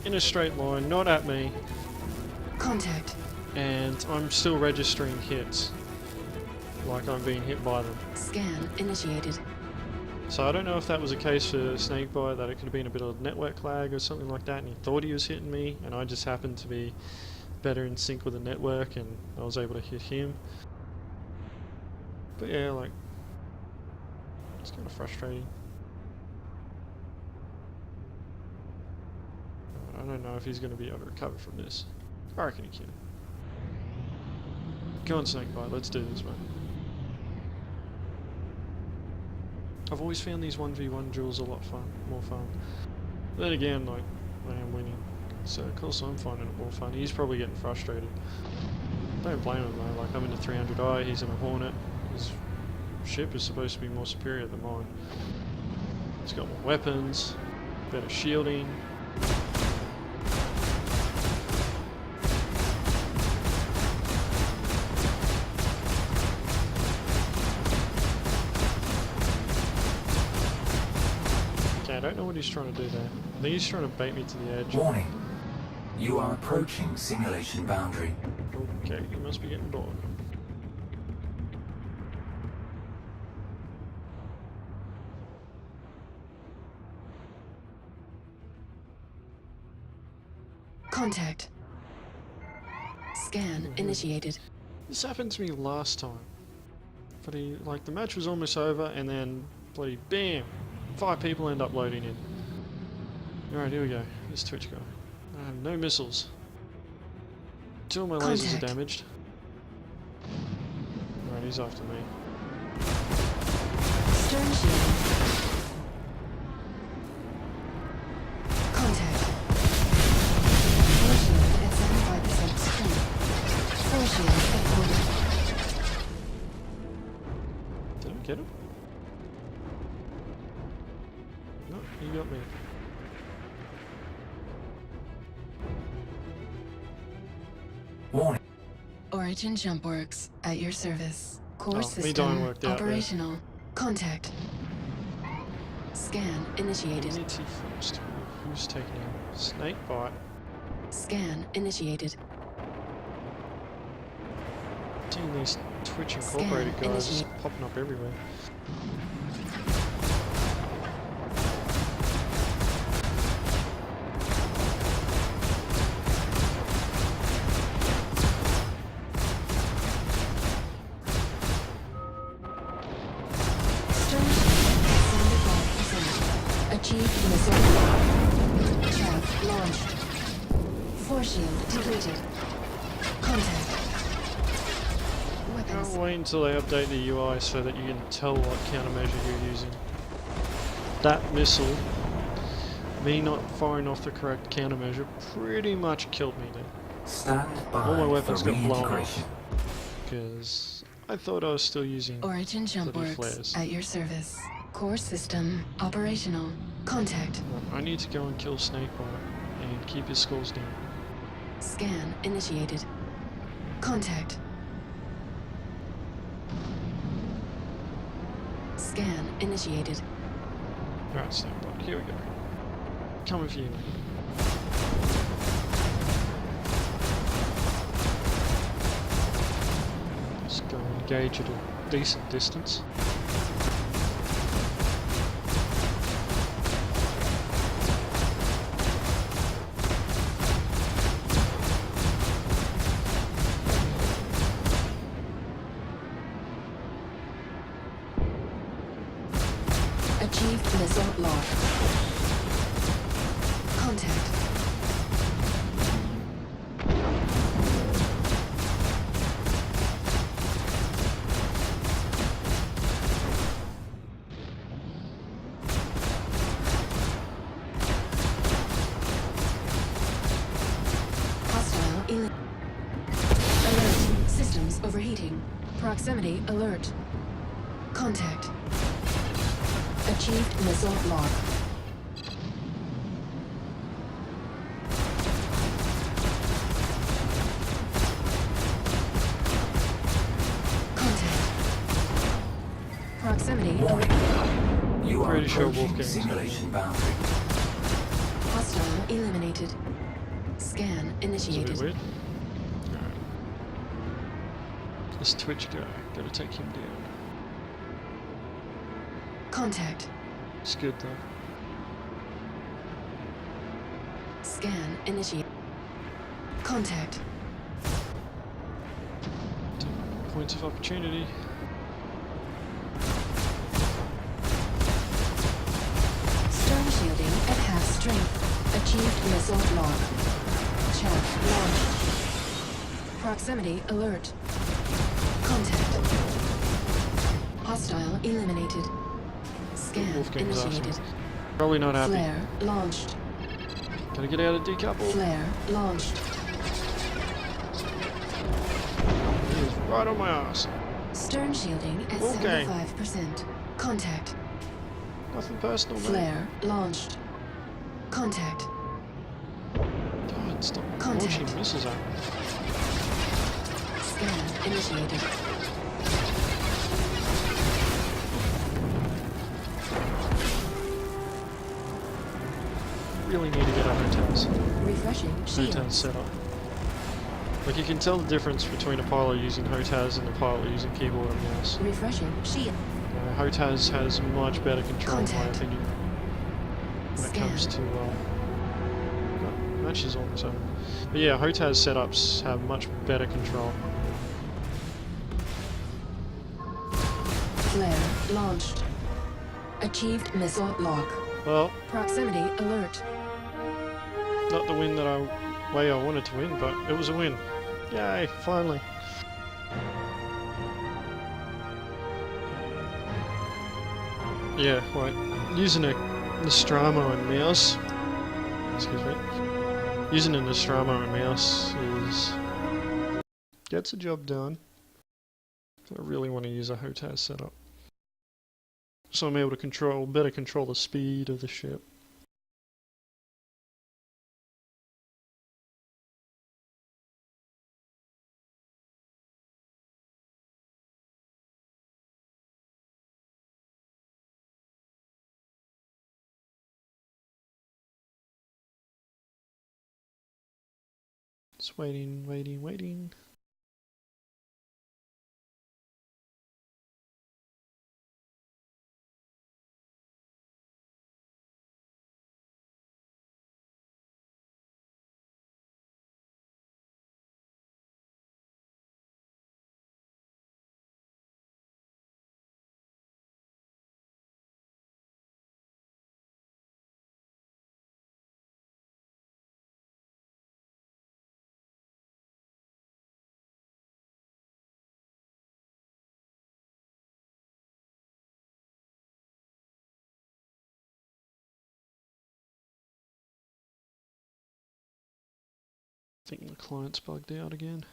in a straight line, not at me, Contact. and I'm still registering hits, like I'm being hit by them. Scan initiated. So I don't know if that was a case for Snakebite, that it could have been a bit of network lag or something like that, and he thought he was hitting me, and I just happened to be better in sync with the network, and I was able to hit him. But yeah, like, it's kind of frustrating. I don't know if he's going to be able to recover from this. I reckon he can. Go on, Snakebite, let's do this, man. I've always found these 1v1 duels a lot more fun. Then again, like, I am winning, so of course I'm finding it more fun. He's probably getting frustrated. Don't blame him though, like I'm in a 300i, he's in a Hornet. His ship is supposed to be more superior than mine. He's got more weapons, better shielding. I don't know what he's trying to do there. I think he's trying to bait me to the edge. Warning. You are approaching simulation boundary. Okay, he must be getting bored. Contact. Scan initiated. This happened to me last time. But like, the match was almost over, and then, bloody bam! 5 people end up loading in. Alright, here we go. This Twitch guy. No missiles. 2 of my lasers are damaged. Alright, he's after me. Stern shield. Contact. Full shield at 75% strength. Full shield at 40. Did I get him? No, he got me. Warning. Origin jump works at your service. Core Me system dying worked out there. operational. Contact. Scan initiated. Need to first. Who's taking him? Snake bite. Scan initiated. Seeing these Twitch Scan Incorporated guys initiate. popping up everywhere. Stern shield at 75%. Achieved missile. Chaff launched. Force shield depleted. Contact. Weapons. Can't wait until they update the UI so that you can tell what countermeasure you're using. That missile, me not firing off the correct countermeasure, pretty much killed me there. Stand by All my weapons for got blown reintegration. off. Because I thought I was still using Origin jump bloody works flares. at your service. Core system operational. Contact. I need to go and kill Snakebite and keep his scores down. Scan initiated. Contact. Scan initiated. Alright, Snakebite, here we go. Coming for you. Let's go engage at a decent distance. Achieved missile lock. Contact. Hostile alert. Systems overheating. Proximity alert. Contact. Achieved missile lock. Contact. Proximity alert. Warning. You are Pretty sure approaching Wolfgang's simulation boundary. Hostile eliminated. Scan It's a bit initiated. weird. Alright. This Twitch guy, gotta take him down. Contact. It's good though. Scan initiated. Contact. Points of opportunity. Stern shielding at half strength. Achieved missile lock. Chaff launched. Proximity alert. Contact. Hostile eliminated. Scan Wolfgang's after me. initiated. Probably not happy. Flare launched. Gotta get out of decouple. Flare launched. He is right on my ass. Stern shielding at Okay. 75%. Contact. Nothing personal, mate. Flare launched. Contact. God, stop Contact. launching missiles at me. Scan initiated. really need to get a HOTAS. Refreshing HOTAS shields. setup. Like you can tell the difference between a pilot using HOTAS and a pilot using keyboard and mouse. Refreshing shield. HOTAS has much better control in my Contact. opinion when it Scan. comes to matches on its own. But yeah, HOTAS setups have much better control. Flare launched. Achieved missile lock. Well, Proximity alert. not the win that way I wanted to win, but it was a win. Yay, finally. Yeah, right. Using a Nostromo and mouse, excuse me, using a Nostromo and mouse gets the job done. I really want to use a HOTAS setup, so I'm able to better control the speed of the ship. Just waiting, waiting, waiting. I think the client's bugged out again.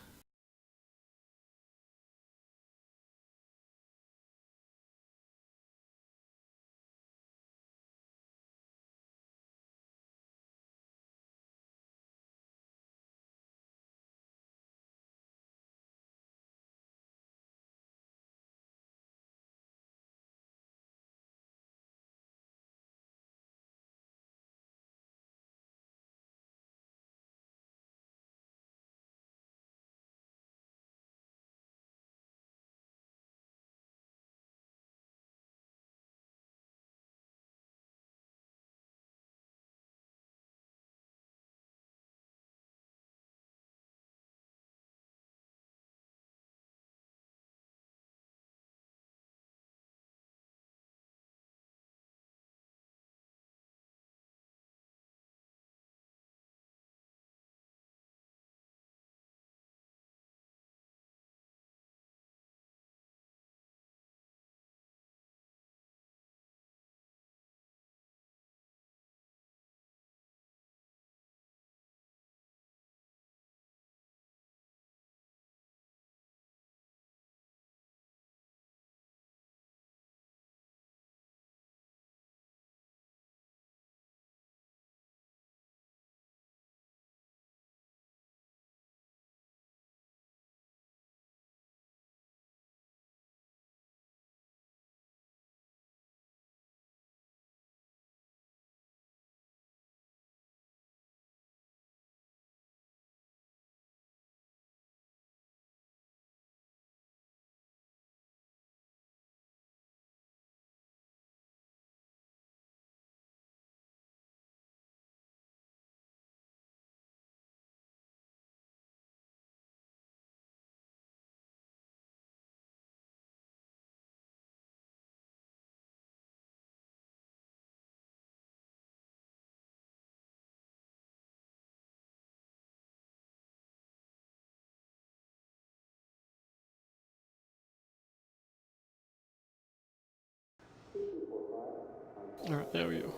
Alright, there we go.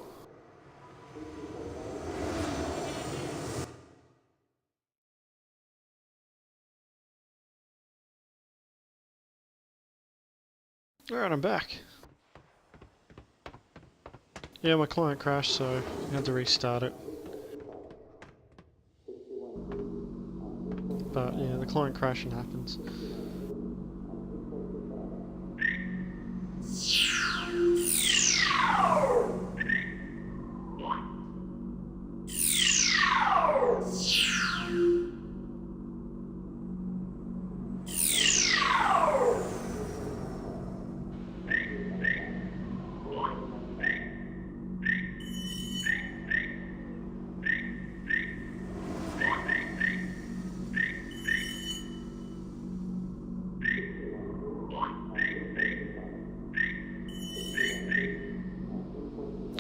Alright, I'm back. Yeah, my client crashed, so I had to restart it. But yeah, the client crashing happens.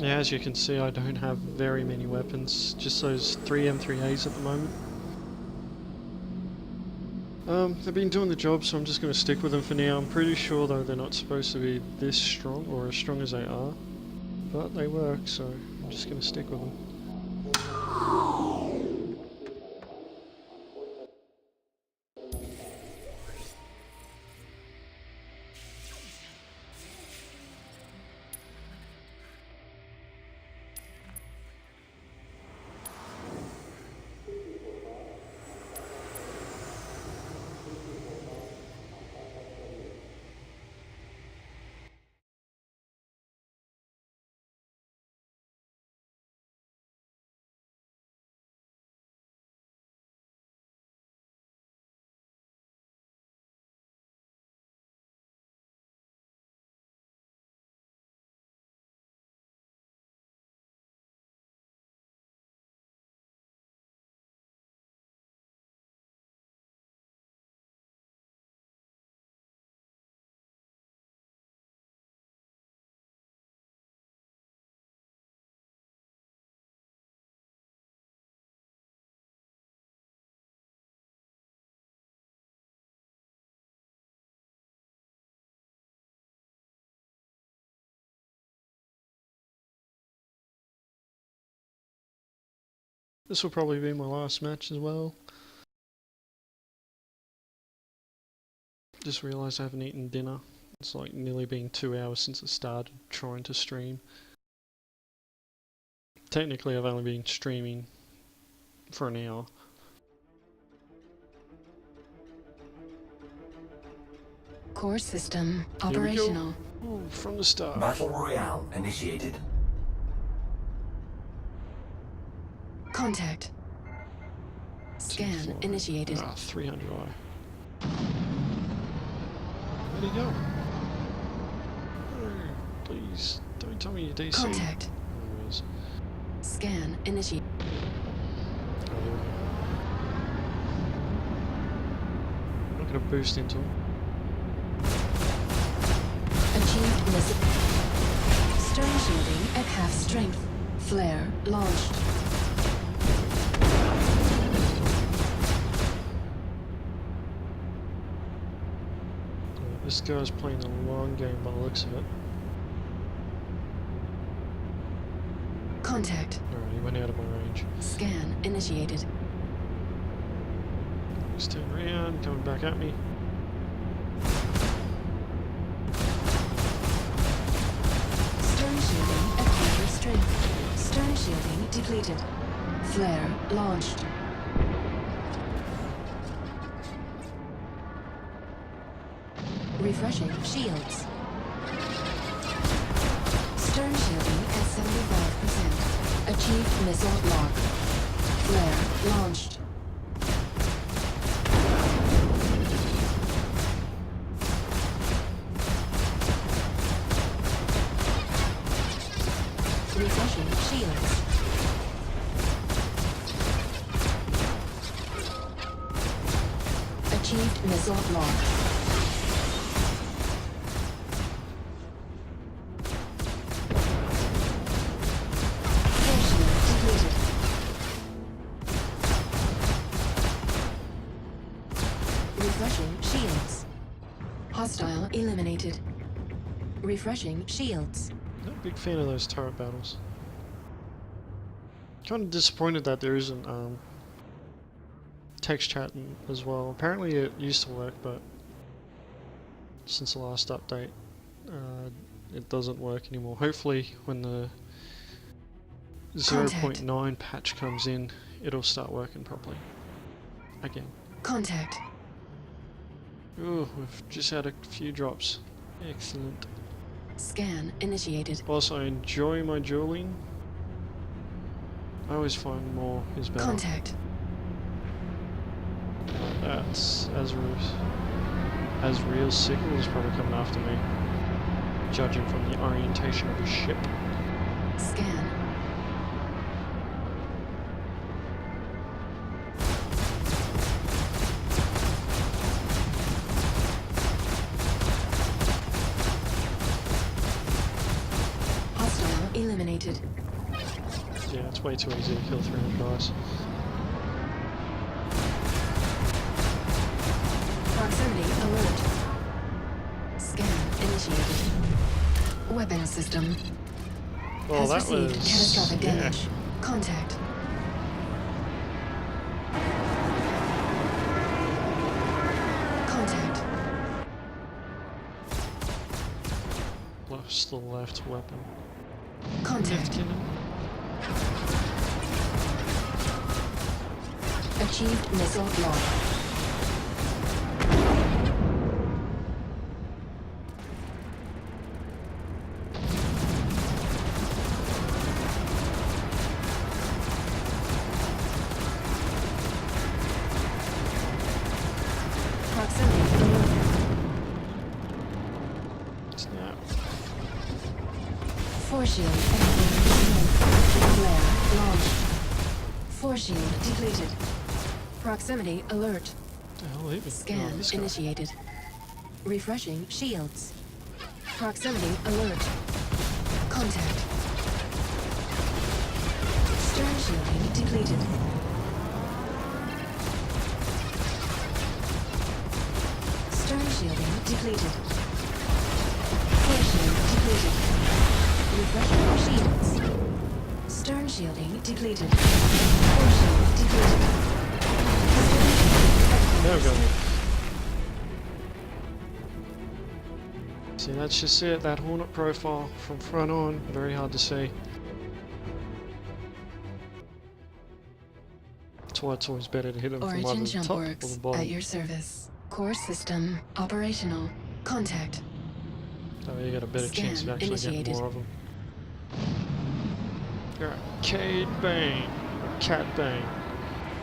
Yeah, as you can see, I don't have very many weapons, just those 3 M3As at the moment. They've been doing the job, so I'm just going to stick with them for now. I'm pretty sure though they're not supposed to be this strong, or as strong as they are, but they work, so I'm just going to stick with them. This will probably be my last match as well. Just realised I haven't eaten dinner. It's like nearly been 2 hours since I started trying to stream. Technically I've only been streaming for an hour. Core system Here we go. operational. Ooh, from the start. Battle Royale initiated. Contact. Scan initiated. 300i. Where'd he go? Oh, please, don't tell me you're DC. Contact. There he is. Scan initiated. Oh, there we go. I'm not going to boost into him. Achieved missile. Stern shielding at half strength. Flare launched. This guy's playing a long game by the looks of it. Contact. Alright, he went out of my range. Scan initiated. He's turned around, coming back at me. Stern shielding at half strength. Stern shielding depleted. Flare launched. Refreshing shields. Stern shielding at 75%. Achieved missile lock. Flare launched. Refreshing shields. Achieved missile launch. Air shield depleted. Refreshing shields. Hostile eliminated. Refreshing shields. Not a big fan of those turret battles. Kind of disappointed that there isn't text chat as well. Apparently it used to work, but since the last update, it doesn't work anymore. Hopefully, when the 0.9 patch comes in, it'll start working properly again. Contact. Ooh, we've just had a few drops. Excellent. Scan initiated. Whilst I enjoy my dueling, I always find more is better. Contact. That's Asriel's sickle is probably coming after me, judging from the orientation of the ship. Scan. Hostile eliminated. initiated. Yeah, it's way too easy to kill 300 guys. Proximity alert. Scan initiated. Weapon system Well, has that received was... catastrophic yeah. damage. Contact. Contact. Lost the left weapon. Contact. Cannon. Achieved missile launch. Proximity alert. Snap. Force shield activated. Flare launched. Force shield depleted. Proximity alert. What the hell hit me? Scan Oh, this guy. initiated. Refreshing shields. Proximity alert. Contact. Stern shielding depleted. Stern shielding depleted. Force shield depleted. Refreshing shields. Stern shielding depleted. Force shield depleted. There we go. See, that's just it. That Hornet profile from front on, very hard to see. That's why it's always better to hit them from Origin either the jump top or works the bottom. at your service. Core system operational. Contact. So you got a better chance of Scan actually getting initiated. more of them. Alright, Cade Bane. Or Cat Bane.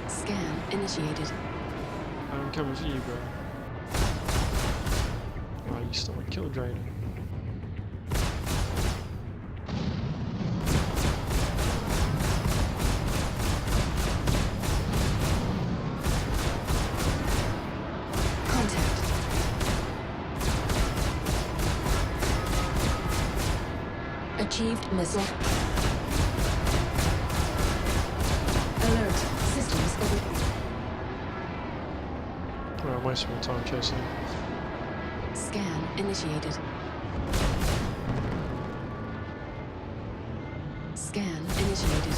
Scan initiated. I'm coming for you, bro. Oh, you still want Kill Drainer. Contact. Achieved missile. Alert. Systems over. Well, I'm wasting my time chasing him. Scan initiated. Scan initiated.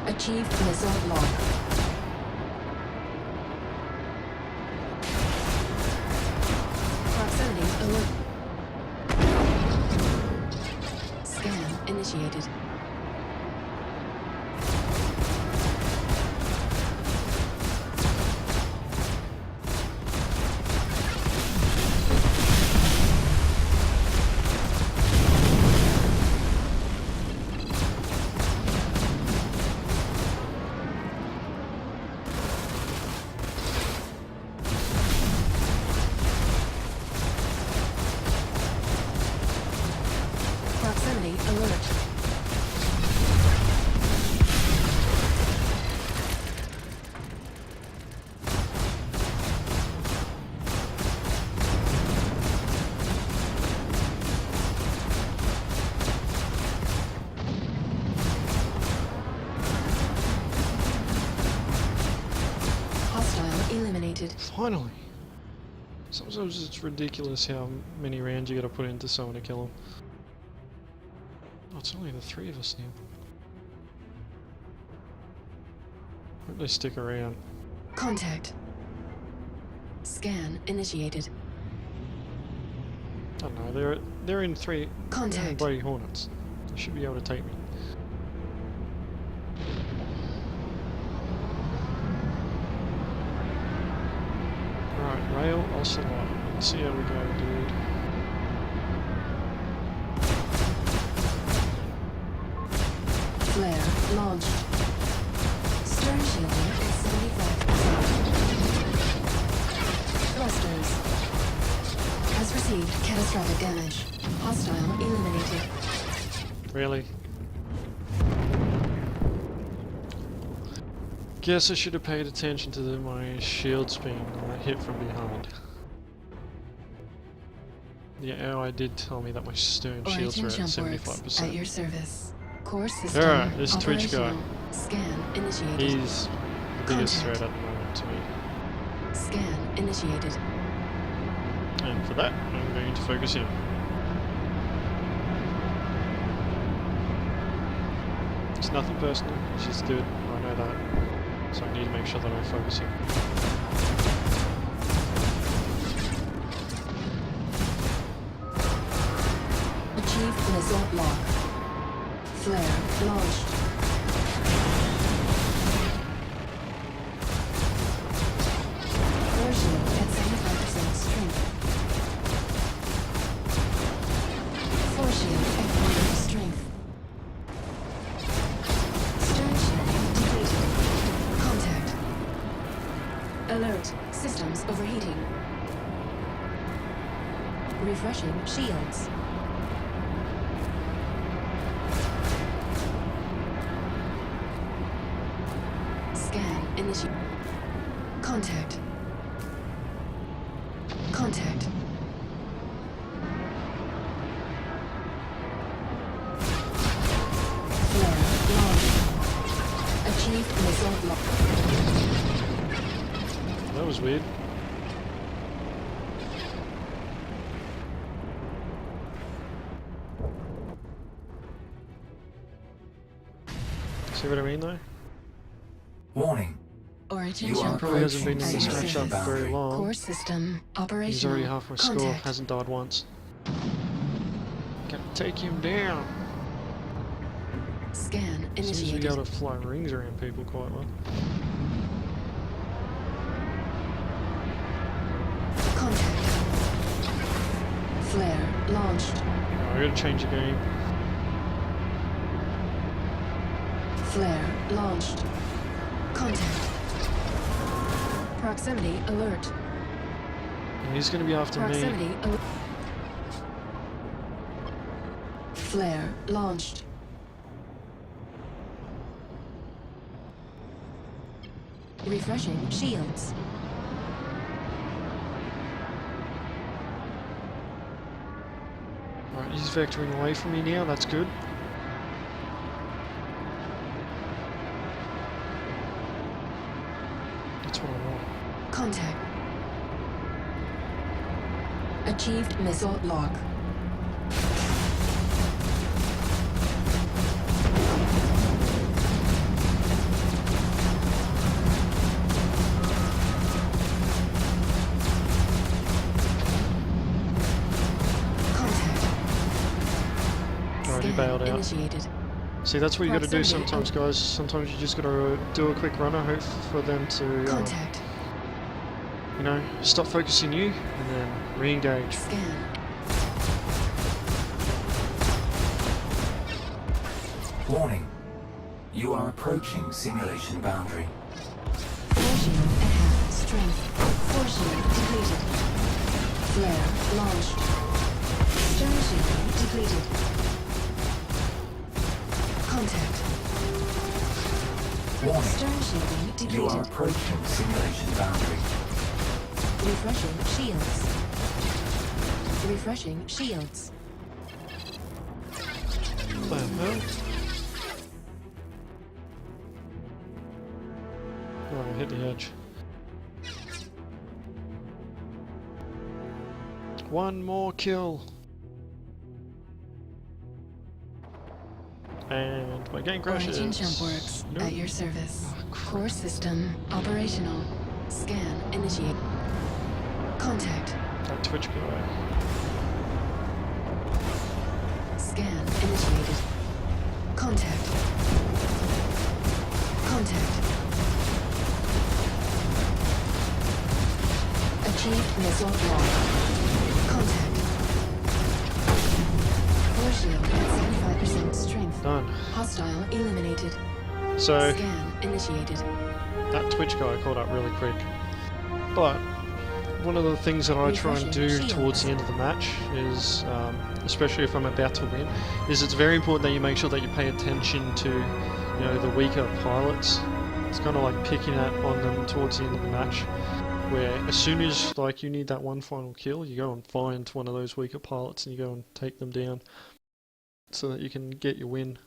Achieved missile lock. Proximity alert. Scan initiated. Proximity alert. Hostile eliminated. Finally! Sometimes it's ridiculous how many rounds you gotta put into someone to kill them. Oh, it's only the three of us now. Hope they stick around. Contact. Scan initiated. I don't know, they're in three. They're in Contact. bloody Hornets. They should be able to take me. Right, Rail Ocelot. Let's see how we go, dude. Flare launched. Stern shielding at 75%. Thrusters. Has received catastrophic catastrophic damage. Hostile eliminated. Really? Guess I should have paid attention to my shields being hit from behind. The AI did tell me that my stone shields were at Origin jump works at 75%. your service. Core system Alright, this Twitch guy. operational. Scan initiated. He's the biggest Contact. threat at the moment to me. Scan initiated. And for that, I'm going to focus him. It's nothing personal, it's just dude, I know that. So I need to make sure that I focus him. Achieved missile lock. Flare launched. Core shield at 75% strength. Force shield at 100 strength. Stern shield depleted. Contact. Alert. Systems overheating. Refreshing shields. Scan initiate. Contact. Contact. Flare launched. Achieved missile lock. That was weird. See what I mean though? Warning. Origin You are jump Probably hasn't been in at this your matchup service. very long. Core system He's operational. already halfway score, Contact. hasn't died once. Gotta take him down. Scan Seems to be initiated. able to fly rings around people quite well. Contact. Flare launched. I gotta change the game. Flare launched. Contact. Proximity alert. And he's gonna be after me. Proximity alert. Flare launched. Refreshing shields. Alright, he's vectoring away from me now, that's good. That's what I want. Contact. Achieved missile lock. Alright, Contact. he Scan bailed out. initiated. See, that's what you gotta do Proximity sometimes, guys. Sometimes you just gotta do a quick runner, hope for them to, Contact. you know, stop focusing you, and then re-engage. Scan. Warning. You are approaching simulation boundary. Force shield at half strength. Force shield depleted. Flare launched. Stern shield depleted. Contact. Warning. Stern shielding You are depleted. approaching simulation boundary. Refreshing shields. Refreshing shields. What the hell? Oh, I hit the edge. One more kill. And my game crashes. Origin jump works Nope. at your service. Oh, crap. Core system operational. Scan initiate. Contact. That Twitch guy. Scan initiated. Contact. Contact. Achieved missile lock. Contact. Force shield at 75% strength. Done. Hostile eliminated. So, Scan initiated. that Twitch guy caught up really quick. But, one of the things that I try and Refreshing do shields. towards the end of the match is, especially if I'm about to win, is it's very important that you make sure that you pay attention to, you know, the weaker pilots. It's kind of like picking on them towards the end of the match, where as soon as like you need that one final kill, you go and find one of those weaker pilots and you go and take them down, so that you can get your win.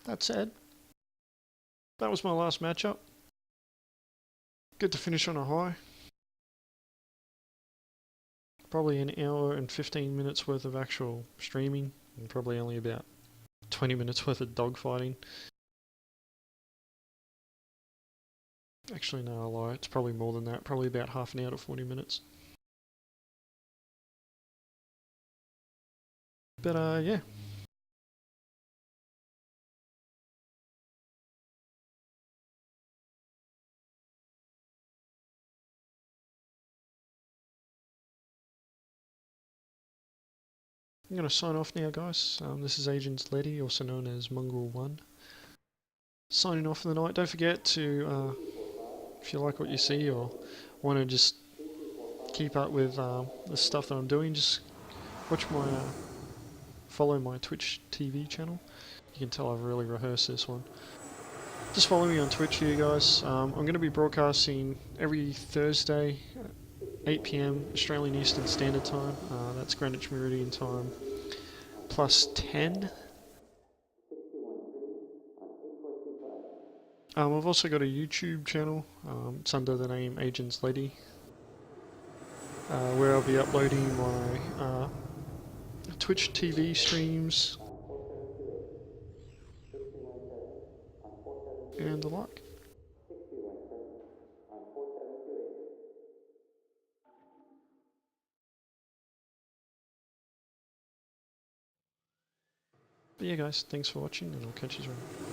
That said, that was my last matchup. Good to finish on a high. Probably an hour and 15 minutes worth of actual streaming, and probably only about 20 minutes worth of dogfighting. Actually, no, I lie. It's probably more than that. Probably about half an hour to 40 minutes. But yeah. I'm going to sign off now, guys. This is Agent Letty, also known as Mongrel1. Signing off for the night. Don't forget to, if you like what you see or want to just keep up with the stuff that I'm doing, just watch my, follow my Twitch TV channel. You can tell I've really rehearsed this one. Just follow me on Twitch here, guys. I'm going to be broadcasting every Thursday, 8 PM Australian Eastern Standard Time. That's Greenwich Meridian Time, plus 10. I've also got a YouTube channel. It's under the name Agents Lady, where I'll be uploading my Twitch TV streams and the like. But yeah, guys, thanks for watching, and I'll catch you around.